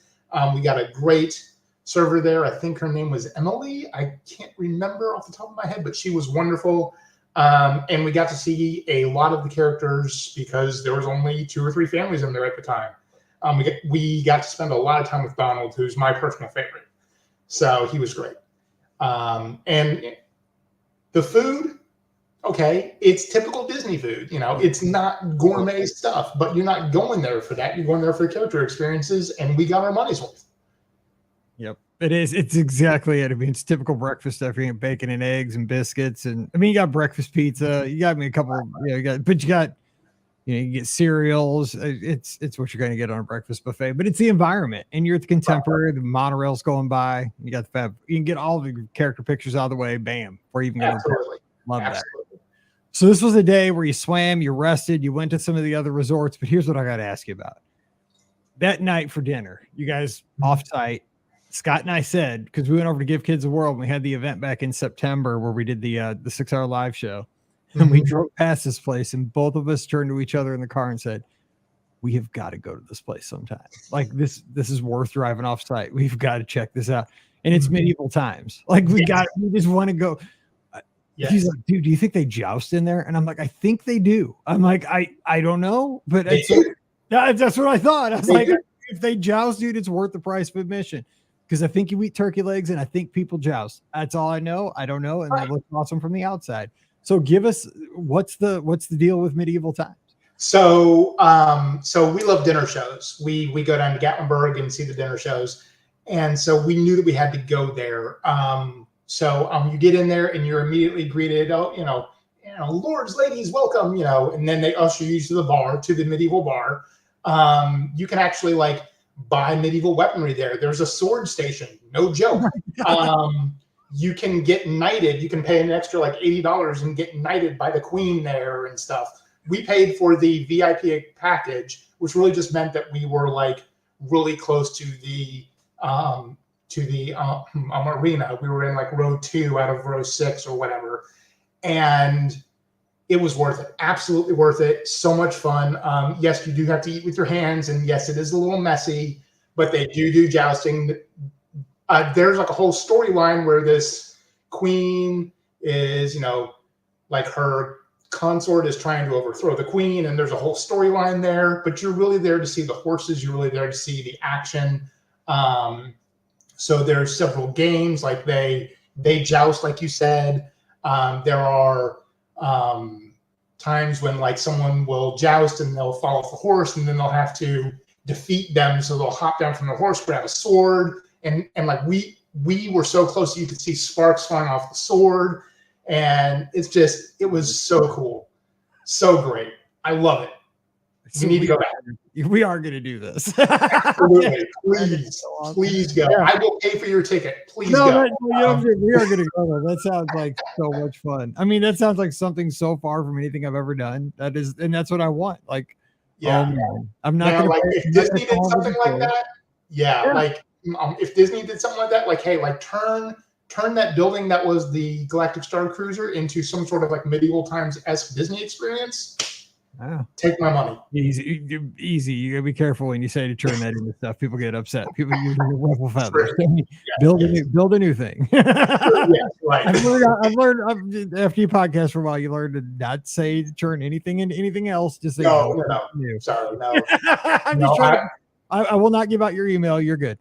We got a great server there. I think her name was Emily. I can't remember off the top of my head, but she was wonderful. And we got to see a lot of the characters because there was only 2 or 3 families in there at the time. We got to spend a lot of time with Donald, who's my personal favorite. So he was great. And the food, okay, it's typical Disney food. It's not gourmet stuff, but you're not going there for that. You're going there for character experiences, and we got our money's worth. Yep, it is. It's exactly it. I mean, it's typical breakfast stuff. You get bacon and eggs and biscuits, and I mean, you got breakfast pizza. You got me a couple. You get cereals. It's what you're going to get on a breakfast buffet. But it's the environment, and you're at the Contemporary. The monorail's going by. You got the fab. You can get all the character pictures out of the way. Bam! Before you even get Absolutely. Love that. So this was a day where you swam, you rested, you went to some of the other resorts. But here's what I got to ask you about. That night for dinner, you guys off-site. Scott and I said, because we went over to Give Kids a World, and we had the event back in September where we did the 6-hour live show, and we drove past this place, and both of us turned to each other in the car and said, we have got to go to this place sometime. Like this is worth driving off site. We've got to check this out. And it's medieval times. Like we just want to go. Yes. He's like, dude, do you think they joust in there? And I'm like, I think they do. I'm like, I don't know, but that's what I thought. I was like, if they joust, dude, it's worth the price of admission. Because I think you eat turkey legs, and I think people joust. That's all I know. I don't know, and they look awesome from the outside. So give us what's the deal with medieval times? So we love dinner shows. We go down to Gatlinburg and see the dinner shows, and so we knew that we had to go there. So you get in there and you're immediately greeted. Lords, ladies, welcome. And then they usher you to the bar, to the medieval bar. You can actually buy medieval weaponry there. There's a sword station, no joke. You can get knighted. You can pay an extra $80 and get knighted by the queen there and stuff. We paid for the VIP package, which really just meant that we were really close to the arena. We were in row 2 out of row 6 or whatever, and it was worth it. Absolutely worth it. So much fun. Yes, you do have to eat with your hands, and yes, it is a little messy, but they do jousting. There's a whole storyline where this queen is, her consort is trying to overthrow the queen, and there's a whole storyline there, but you're really there to see the horses. You're really there to see the action. So there's several games, they joust, like you said. There are times when someone will joust and they'll fall off the horse, and then they'll have to defeat them. So they'll hop down from the horse, grab a sword, and we were so close you could see sparks flying off the sword, and it was so cool, so great. I love it. You need to go back. We are going to do this. Absolutely. Please go. Yeah. I will pay for your ticket. Please go. We are going to go there. That sounds like so much fun. I mean, that sounds like something so far from anything I've ever done. And that's what I want. Like, yeah, I'm not going to. Like if Disney did something like that, like if Disney did something like that, like hey, like turn that building that was the Galactic Star Cruiser into some sort of like medieval times-esque Disney experience. Wow. Take my money. Easy. You gotta be careful when you say to turn that into stuff. People get upset. People usually ruffle feathers. Build a new thing. Right. I've learned after you podcast for a while, you learn to not say to turn anything into anything else. Just say no. Sorry, no. I'm just trying. I will not give out your email. You're good.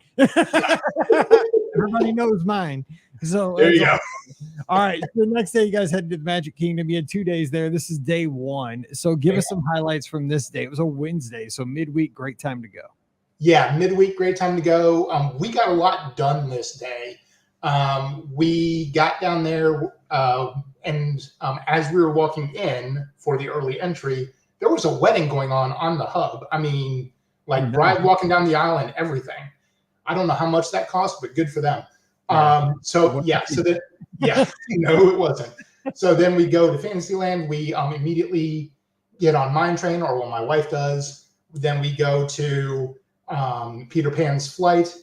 Everybody knows mine. So there you go. All right. So the next day, you guys headed to the Magic Kingdom. You had 2 days there. This is day one. So give us some highlights from this day. It was a Wednesday. So midweek, great time to go. Yeah, midweek, great time to go. We got a lot done this day. We got down there, and as we were walking in for the early entry, there was a wedding going on the hub. I mean, like bride walking down the aisle and everything. I don't know how much that cost, but good for them. No, it wasn't. So then we go to Fantasyland. We immediately get on Mine Train, or my wife does. Then we go to Peter Pan's Flight,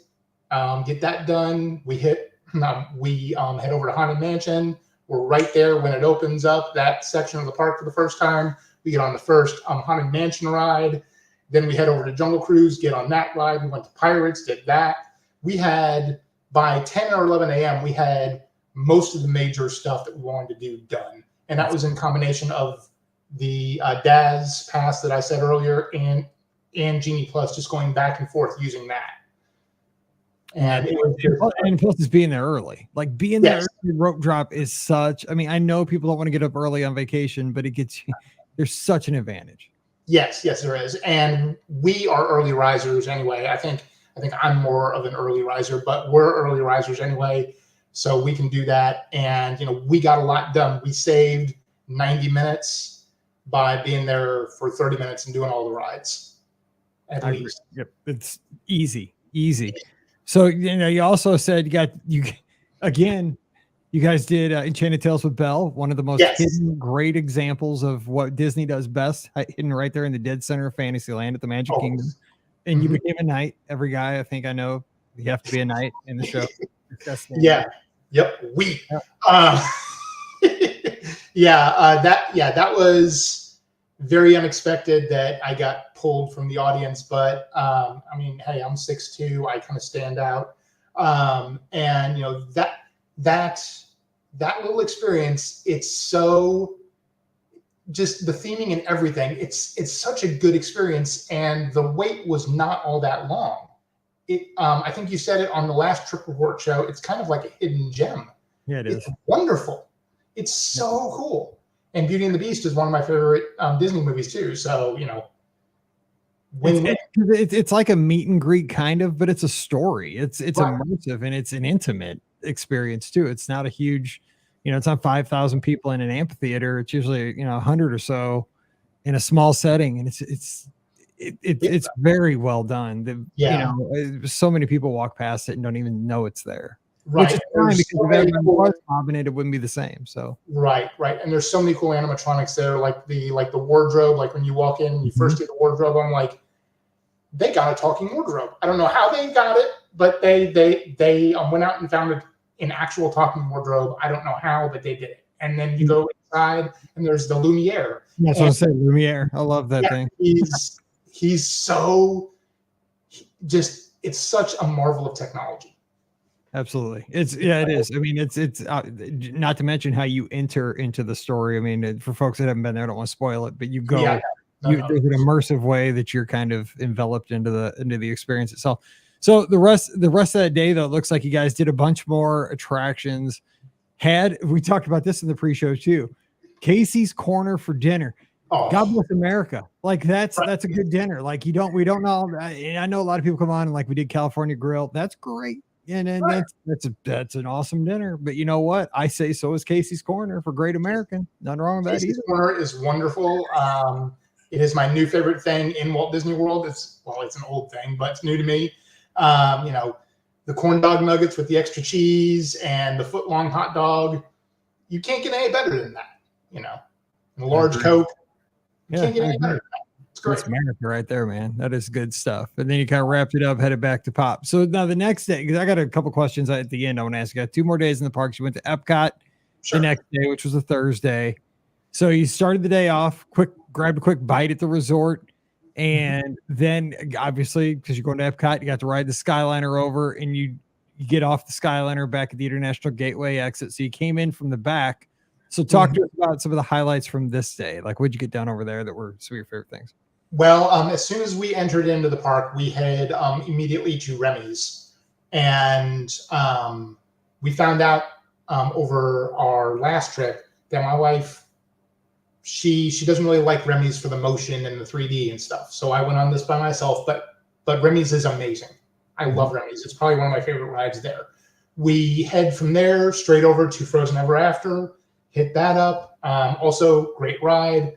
get that done. We head over to Haunted Mansion. We're right there when it opens up that section of the park for the first time. We get on the first Haunted Mansion ride. Then we head over to Jungle Cruise, get on that ride. We went to Pirates, did that. We had, by 10 or 11 a.m., we had most of the major stuff that we wanted to do done. And that was in combination of the DAS pass that I said earlier and Genie Plus, just going back and forth using that. And it was plus it's being there early. Like being there early, rope drop is such, I mean, I know people don't want to get up early on vacation, but it gets you, there's such an advantage. Yes, there is. And we are early risers anyway. I think I'm more of an early riser, but we're early risers anyway. So we can do that. And, we got a lot done. We saved 90 minutes by being there for 30 minutes and doing all the rides. At least. Yep. It's easy. So, you also said you guys did Enchanted Tales with Belle, one of the most hidden great examples of what Disney does best, hidden right there in the dead center of Fantasyland at the Magic Kingdom. And you became a knight. Every guy I think I know, you have to be a knight in the show. That was very unexpected that I got pulled from the audience, but I mean, hey, I'm 6'2", I kind of stand out. And that little experience, it's so just the theming and everything, it's such a good experience, and the wait was not all that long. I think you said it on the last Trip Report show, it's kind of like a hidden gem. Yeah, it is. It's wonderful. It's so cool. And Beauty and the Beast is one of my favorite Disney movies too. So, it's like a meet and greet kind of, but it's a story. It's immersive, and it's an intimate experience too. It's not a huge, it's not 5,000 people in an amphitheater. It's usually 100 or so in a small setting, and it's very well done. So many people walk past it and don't even know it's there. Right. Which is fine, because if everyone was mobbing it wouldn't be the same. So right. And there's so many cool animatronics there, like the wardrobe. Like when you walk in, you first get the wardrobe. I'm like, they got a talking wardrobe. I don't know how they got it, but they went out and found an actual talking wardrobe. I don't know how, but they did it. And then you go inside, and there's the Lumiere. That's what I said, Lumiere. I love that thing. He's so just, it's such a marvel of technology. Absolutely. It is. I mean, it's not to mention how you enter into the story. I mean, for folks that haven't been there, I don't want to spoil it, but you go, there's an immersive way that you're kind of enveloped into the experience itself. So the rest of that day, though, it looks like you guys did a bunch more attractions. We talked about this in the pre-show too. Casey's Corner for dinner. Oh. God bless America. Like that's a good dinner. Like we don't know. I know a lot of people come on and like we did California Grill. That's great. And that's an awesome dinner. But you know what? I say so is Casey's Corner for Great American. Nothing wrong with that either. Casey's Corner is wonderful. It is my new favorite thing in Walt Disney World. It's an old thing, but it's new to me. The corn dog nuggets with the extra cheese and the foot-long hot dog. You can't get any better than that, And the large Coke. You can't get any better than that. It's great. That's America right there, man. That is good stuff. And then you kind of wrapped it up, headed back to Pop. So now the next day, because I got a couple questions at the end I want to ask. You got 2 more days in the parks. You went to Epcot the next day, which was a Thursday. So you started the day off, grabbed a quick bite at the resort. And then obviously, because you're going to Epcot, you got to ride the Skyliner over, and you get off the Skyliner back at the International Gateway exit. So you came in from the back. So talk to us about some of the highlights from this day. Like, what'd you get done over there that were some of your favorite things? Well, as soon as we entered into the park, we head immediately to Remy's. And we found out over our last trip that my wife, she doesn't really like Remy's for the motion and the 3D and stuff. So I went on this by myself, but Remy's is amazing. I love Remy's. It's probably one of my favorite rides there. We head from there straight over to Frozen Ever After, hit that up. Also great ride.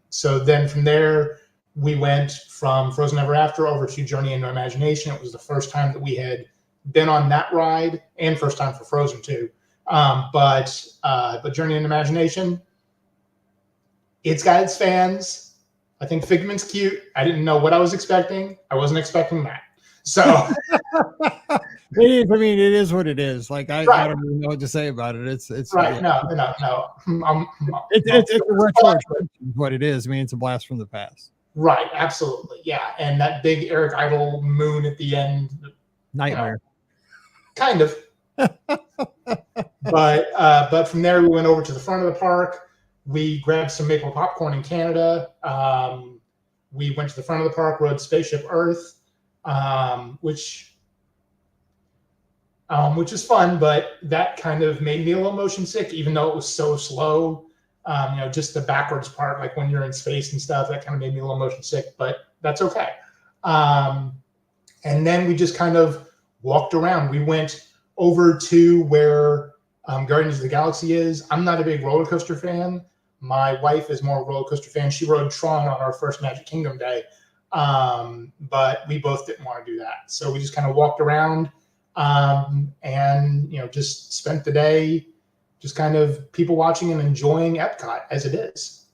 So then from there, we went from Frozen Ever After over to Journey into Imagination. It was the first time that we had been on that ride, and first time for Frozen too. But Journey into Imagination, it's got its fans. I think Figment's cute. I didn't know what I was expecting. I wasn't expecting that. So it is. I mean, it is what it is. Like I don't even know what to say about it. It's right. Yeah. No. It's a retro is what it is. I mean, it's a blast from the past. Right. Absolutely. Yeah. And that big Eric Idle moon at the end. Nightmare. Kind of. But from there we went over to the front of the park. We grabbed some maple popcorn in Canada. We went to the front of the park, rode Spaceship Earth, which is fun, but that kind of made me a little motion sick, even though it was so slow. Just the backwards part, like when you're in space and stuff, that kind of made me a little motion sick, but that's okay. And then we just kind of walked around. We went over to where Guardians of the Galaxy is. I'm not a big roller coaster fan. My wife is more a roller coaster fan. She rode Tron on our first Magic Kingdom day, but we both didn't want to do that. So we just kind of walked around and just spent the day just kind of people watching and enjoying Epcot as it is.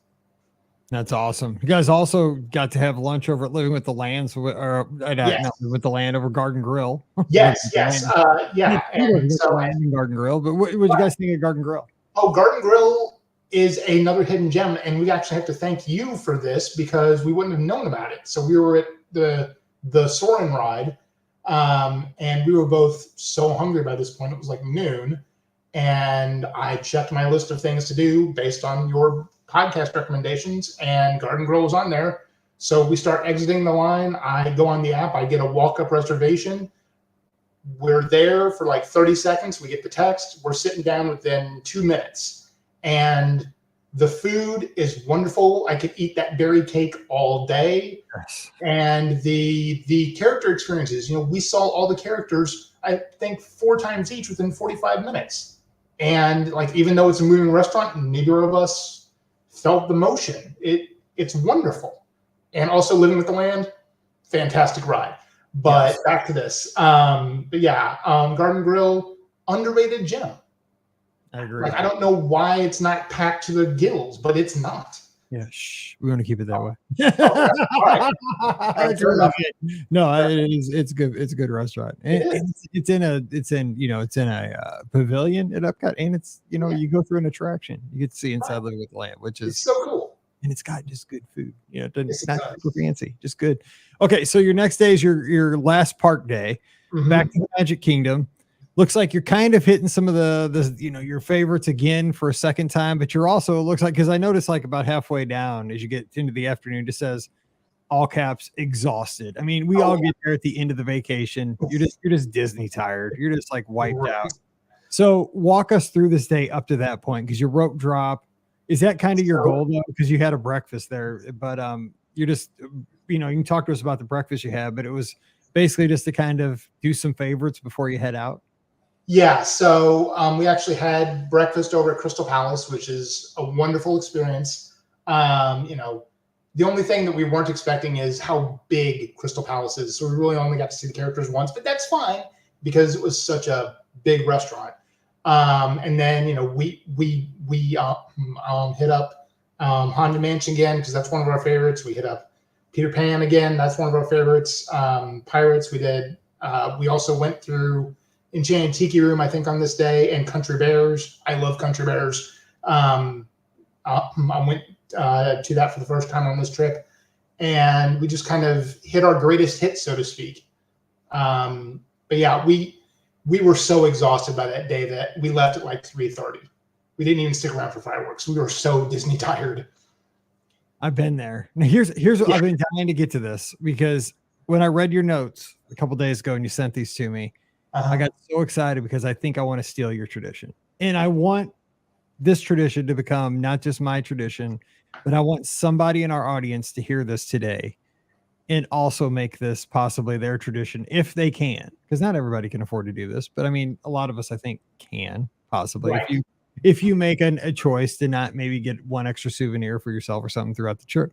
That's awesome. You guys also got to have lunch over at Living with the Lands, with the Land over Garden Grill. Yes. And so Garden Grill. But what did you guys think of Garden Grill? Oh, Garden Grill is another hidden gem, and we actually have to thank you for this because we wouldn't have known about it. So we were at the Soarin' ride, and we were both so hungry by this point. It was like noon, and I checked my list of things to do based on your podcast recommendations, and Garden Grill was on there. So we start exiting the line. I go on the app. I get a walk-up reservation. We're there for like 30 seconds. We get the text. We're sitting down within 2 minutes. And the food is wonderful. I could eat that berry cake all day. Yes. And the character experiences, we saw all the characters, I think 4 times each within 45 minutes. And like, even though it's a moving restaurant, neither of us felt the motion. It's wonderful. And also Living with the Land, fantastic ride. But yes. Back to this. Garden Grill, underrated gem. I agree. Like, I don't know why it's not packed to the gills, but it's not. Yeah, we want to keep it that way. Right. No, it is. It's good. It's a good restaurant. It's in a pavilion at Epcot, and it's you go through an attraction. You get to see inside Living with the Land, which is so cool. And it's got just good food. It's not super fancy, just good. Okay, so your next day is your last park day. Mm-hmm. Back to the Magic Kingdom. Looks like you're kind of hitting some of the your favorites again for a second time, but you're also, it looks like, because I noticed like about halfway down as you get into the afternoon, it just says all caps exhausted. I mean, we all get there at the end of the vacation. You're just Disney tired. You're just like wiped out. So walk us through this day up to that point, because your rope drop, is that kind of your goal though? Because you had a breakfast there, but you're just, you can talk to us about the breakfast you had, but it was basically just to kind of do some favorites before you head out. Yeah, so we actually had breakfast over at Crystal Palace, which is a wonderful experience. You know, the only thing that we weren't expecting is how big Crystal Palace is. So we really only got to see the characters once, but that's fine because it was such a big restaurant. And then, you know, we hit up Haunted Mansion again because that's one of our favorites. We hit up Peter Pan again. That's one of our favorites. Pirates we did. We also went through Enchanted Tiki Room, I think, on this day, and Country Bears. I love Country Bears. I went to that for the first time on this trip, and we just kind of hit our greatest hit, so to speak. But yeah, we were so exhausted by that day that we left at like 3:30. We didn't even stick around for fireworks. We were so Disney tired. I've been there. Now here's what I've been dying to get to this, because when I read your notes a couple days ago and you sent these to me, I got so excited because I think I want to steal your tradition. And I want this tradition to become not just my tradition, but I want somebody in our audience to hear this today and also make this possibly their tradition if they can, because not everybody can afford to do this. But I mean, a lot of us, I think, can possibly. Right. If you make a choice to not maybe get one extra souvenir for yourself or something throughout the trip.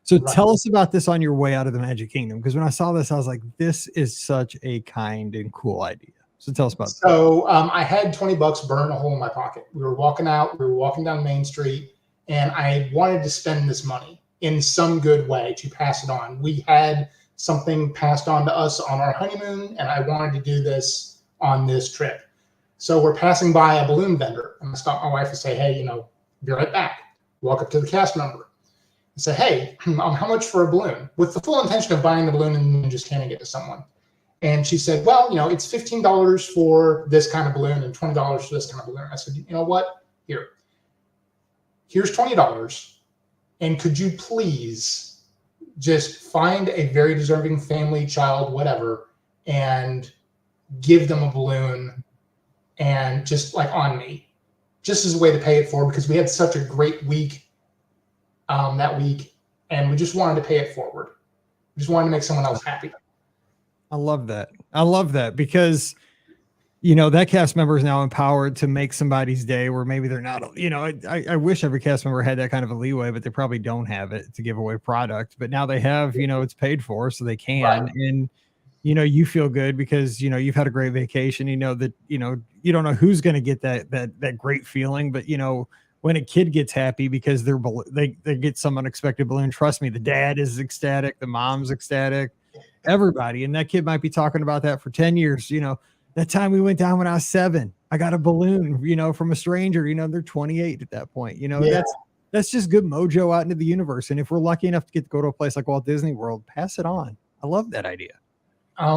So tell us about this on your way out of the Magic Kingdom, because when I saw this, I was like, this is such a kind and cool idea. So tell us about that. So I had $20 burn a hole in my pocket. We were walking down Main Street, and I wanted to spend this money in some good way to pass it on. We had something passed on to us on our honeymoon, and I wanted to do this on this trip. So we're passing by a balloon vendor, and I stop my wife and say, hey, you know, be right back. Walk up to the cast member and say, hey, how much for a balloon? With the full intention of buying the balloon and then just handing it to someone. And she said, well, you know, it's $15 for this kind of balloon and $20 for this kind of balloon. I said, you know what? Here's $20. And could you please just find a very deserving family, child, whatever, and give them a balloon, and just like on me, just as a way to pay it forward, because we had such a great week that week, and we just wanted to pay it forward. We just wanted to make someone else happy. I love that. I love that, because, you know, that cast member is now empowered to make somebody's day where maybe they're not, you know, I wish every cast member had that kind of a leeway, but they probably don't have it to give away product. But now they have, you know, it's paid for, so they can. Right. And, you know, you feel good because, you know, you've had a great vacation. You know that, you know, you don't know who's going to get that great feeling, but, you know, when a kid gets happy because they get some unexpected balloon, trust me, the dad is ecstatic, the mom's ecstatic, everybody. And that kid might be talking about that for 10 years. You know, that time we went down when I was 7, I got a balloon, you know, from a stranger. You know, they're 28 at that point. You know, that's just good mojo out into the universe. And if we're lucky enough to go to a place like Walt Disney World, pass it on. I love that idea.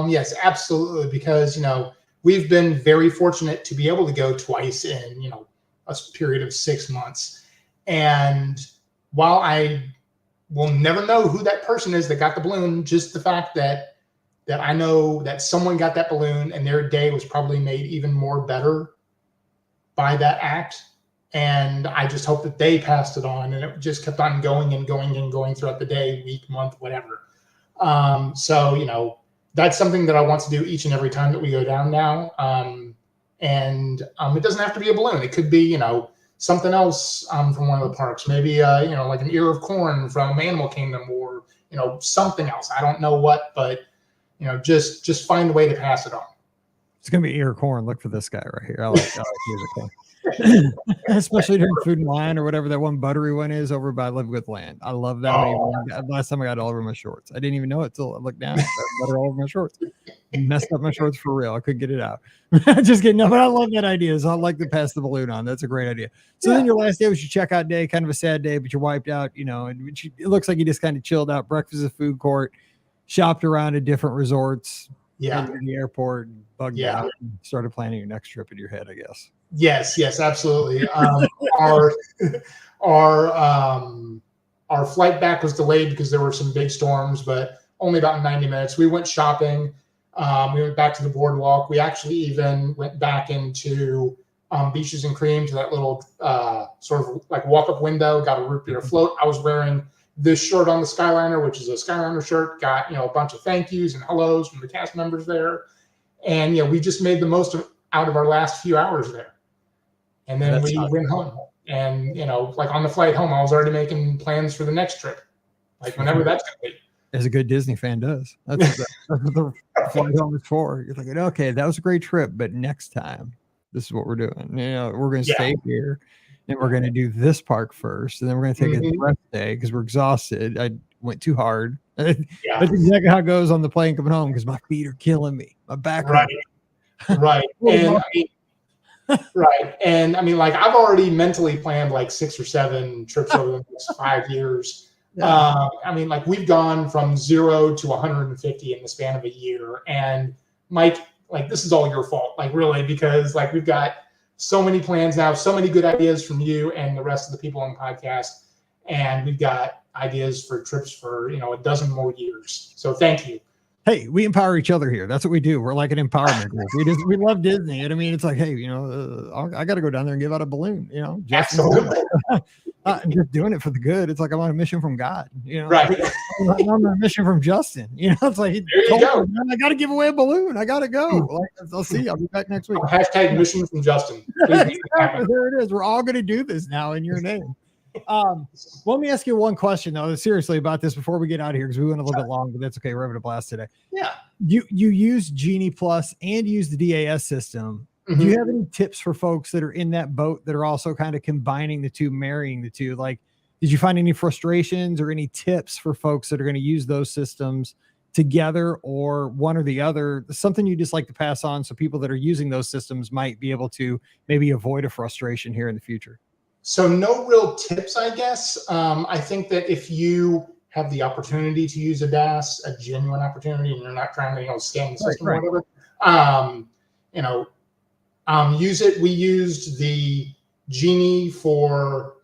Yes, absolutely. Because, you know, we've been very fortunate to be able to go twice in, you know, a period of 6 months. And while I will never know who that person is that got the balloon, just the fact that I know that someone got that balloon and their day was probably made even more better by that act. And I just hope that they passed it on, and it just kept on going and going and going throughout the day, week, month, whatever. So, you know, that's something that I want to do each and every time that we go down now. It doesn't have to be a balloon. It could be, you know, something else from one of the parks. Maybe, you know, like an ear of corn from Animal Kingdom, or, you know, something else. I don't know what, but, you know, just find a way to pass it on. It's going to be ear of corn. Look for this guy right here. I like ear of corn. Especially during Food and Wine or whatever that one buttery one is over by Live With Land. I love that. Last time I got it all over my shorts. I didn't even know it till I looked down. Butter all over my shorts. Messed up my shorts for real. I couldn't get it out. Just kidding. No, but I love that idea. So I like to pass the balloon on. That's a great idea. So then your last day was your checkout day, kind of a sad day, but you're wiped out, you know, and it looks like you just kind of chilled out, breakfast at food court, shopped around at different resorts, entered the airport, bugged out, and started planning your next trip in your head, I guess. Yes, absolutely. Our flight back was delayed because there were some big storms, but only about 90 minutes. We went shopping. We went back to the boardwalk. We actually even went back into Beaches and Cream, to that little sort of like walk-up window, got a root beer float. I was wearing this shirt on the Skyliner, which is a Skyliner shirt, got, you know, a bunch of thank yous and hellos from the cast members there. And, you know, we just made the most out of our last few hours there. And then we went home. And, like on the flight home, I was already making plans for the next trip, like whenever that's going to be. As a good Disney fan does. That's what the flight home is for. You're thinking, okay, that was a great trip, but next time, this is what we're doing. We're going to stay here, and we're going to do this park first, and then we're going to take a rest day because we're exhausted. I went too hard. That's exactly how it goes on the plane coming home because my feet are killing me. My back hurts. Right. And like I've already mentally planned like 6 or 7 trips over the next 5 years. Yeah. Like we've gone from 0 to 150 in the span of a year. And Mike, like this is all your fault, like really, because like we've got so many plans now, so many good ideas from you and the rest of the people on the podcast. And we've got ideas for trips for, a dozen more years. So thank you. Hey, we empower each other here. That's what we do. We're like an empowerment group. We love Disney. And I mean, it's like, hey, I got to go down there and give out a balloon, Absolutely. Just doing it for the good. It's like I'm on a mission from God, Right. I'm on a mission from Justin, it's like, there you go. I got to give away a balloon. I got to go. Like, I'll see. I'll be back next week. Hashtag mission from Justin. There it is. We're all going to do this now in your name. Let me ask you one question though, seriously about this before we get out of here, because we went a little bit long, but that's okay. We're having a blast today. Yeah. You use Genie Plus and use the DAS system. Mm-hmm. Do you have any tips for folks that are in that boat that are also kind of combining the two, marrying the two? Like, did you find any frustrations or any tips for folks that are going to use those systems together or one or the other? Something you just like to pass on so people that are using those systems might be able to maybe avoid a frustration here in the future? So no real tips, I guess. I think that if you have the opportunity to use a DAS, a genuine opportunity, and you're not trying to, scan the system or whatever, use it. We used the Genie for,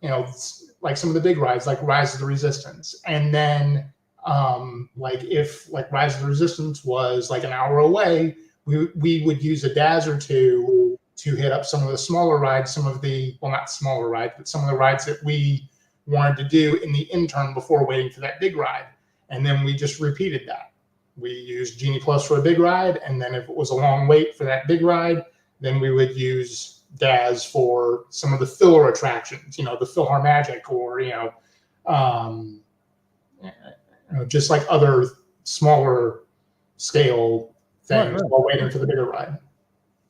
like some of the big rides, like Rise of the Resistance. And then, if Rise of the Resistance was like an hour away, we would use a DAS or two to hit up some of the smaller rides, some of the rides that we wanted to do in the interim before waiting for that big ride. And then we just repeated that. We used Genie Plus for a big ride. And then if it was a long wait for that big ride, then we would use DAS for some of the filler attractions, the PhilharMagic or, just like other smaller scale things while waiting for the bigger ride.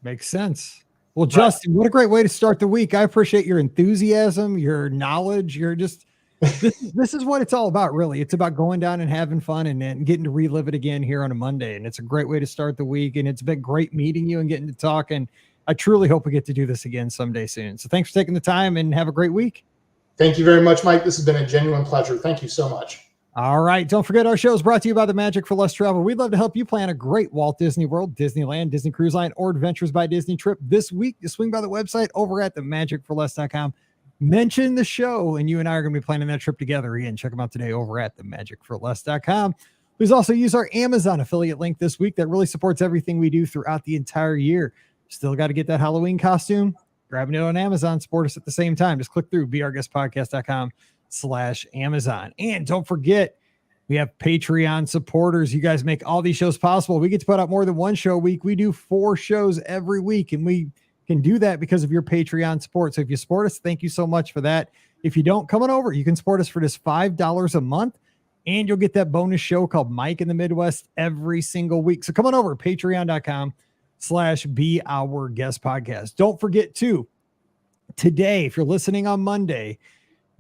Makes sense. Well, Justin, what a great way to start the week. I appreciate your enthusiasm, your knowledge. You're just, this is what it's all about, really. It's about going down and having fun and getting to relive it again here on a Monday. And it's a great way to start the week. And it's been great meeting you and getting to talk. And I truly hope we get to do this again someday soon. So thanks for taking the time and have a great week. Thank you very much, Mike. This has been a genuine pleasure. Thank you so much. All right. Don't forget our show is brought to you by the Magic for Less Travel. We'd love to help you plan a great Walt Disney World, Disneyland, Disney Cruise Line, or Adventures by Disney trip this week. Just swing by the website over at themagicforless.com. Mention the show, and you and I are going to be planning that trip together. Again, check them out today over at themagicforless.com. Please also use our Amazon affiliate link this week that really supports everything we do throughout the entire year. Still got to get that Halloween costume. Grabbing it on Amazon. Support us at the same time. Just click through beourguestpodcast.com/Amazon. And don't forget, we have Patreon supporters. You guys make all these shows possible. We get to put out more than one show a week. We do 4 shows every week, and we can do that because of your Patreon support. So if you support us, thank you so much for that. If you don't, come on over. You can support us for just $5 a month, and you'll get that bonus show called Mike in the Midwest every single week. So come on over, patreon.com/beourguestpodcast. Don't forget to, today, if you're listening on Monday,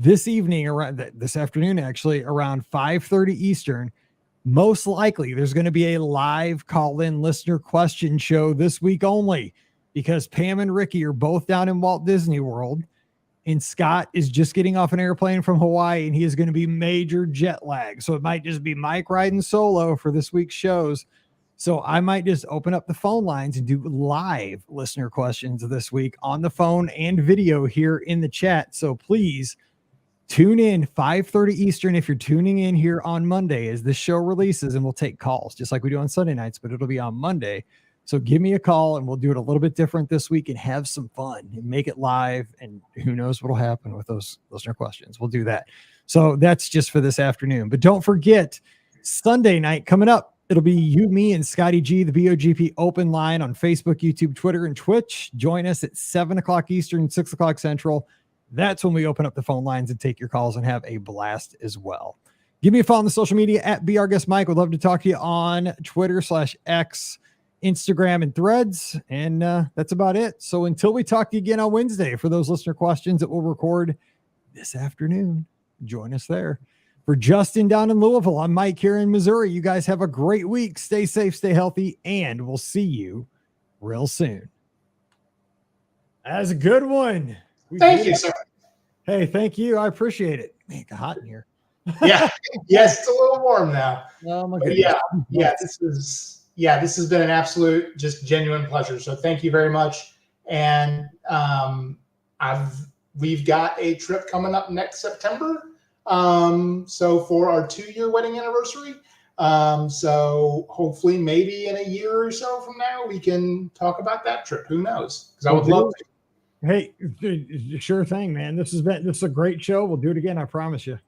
this evening, around this afternoon, actually, around 5:30 Eastern, most likely there's going to be a live call-in listener question show this week only, because Pam and Ricky are both down in Walt Disney World, and Scott is just getting off an airplane from Hawaii, and he is going to be major jet lag. So it might just be Mike riding solo for this week's shows. So I might just open up the phone lines and do live listener questions this week on the phone and video here in the chat. So please tune in 5:30 Eastern if you're tuning in here on Monday as this show releases, and we'll take calls just like we do on Sunday nights, but it'll be on Monday. So give me a call and we'll do it a little bit different this week and have some fun and make it live. And who knows what'll happen with those listener questions. We'll do that. So that's just for this afternoon. But don't forget, Sunday night coming up, it'll be you, me, and Scotty G, the BOGP open line on Facebook, YouTube, Twitter, and Twitch. Join us at 7 o'clock Eastern, 6 o'clock Central. that's when we open up the phone lines and take your calls and have a blast as well. Give me a follow on the social media at Be Our Guest Mike. Would love to talk to you on Twitter/X, Instagram, and Threads. And that's about it. So until we talk to you again on Wednesday, for those listener questions that we'll record this afternoon, join us there. For Justin down in Louisville, I'm Mike here in Missouri. You guys have a great week. Stay safe, stay healthy, and we'll see you real soon. That's a good one. Thank you, sir. Hey, thank you. I appreciate it. Man, it's hot in here. Yeah. Yes, it's a little warm now. Oh my goodness. This has been an absolute, just genuine pleasure. So thank you very much. And we've got a trip coming up next September. So for our 2-year wedding anniversary. So hopefully maybe in a year or so from now, we can talk about that trip. Who knows? Because I would love to. Hey, sure thing, man. This is a great show. We'll do it again. I promise you.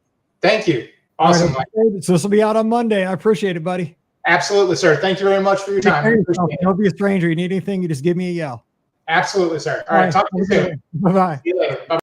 Thank you. Awesome. Right, so this will be out on Monday. I appreciate it, buddy. Absolutely, sir. Thank you very much for your time. Don't be a stranger. You need anything, you just give me a yell. Absolutely, sir. All right. Talk to you soon. Bye-bye. See you later. Bye.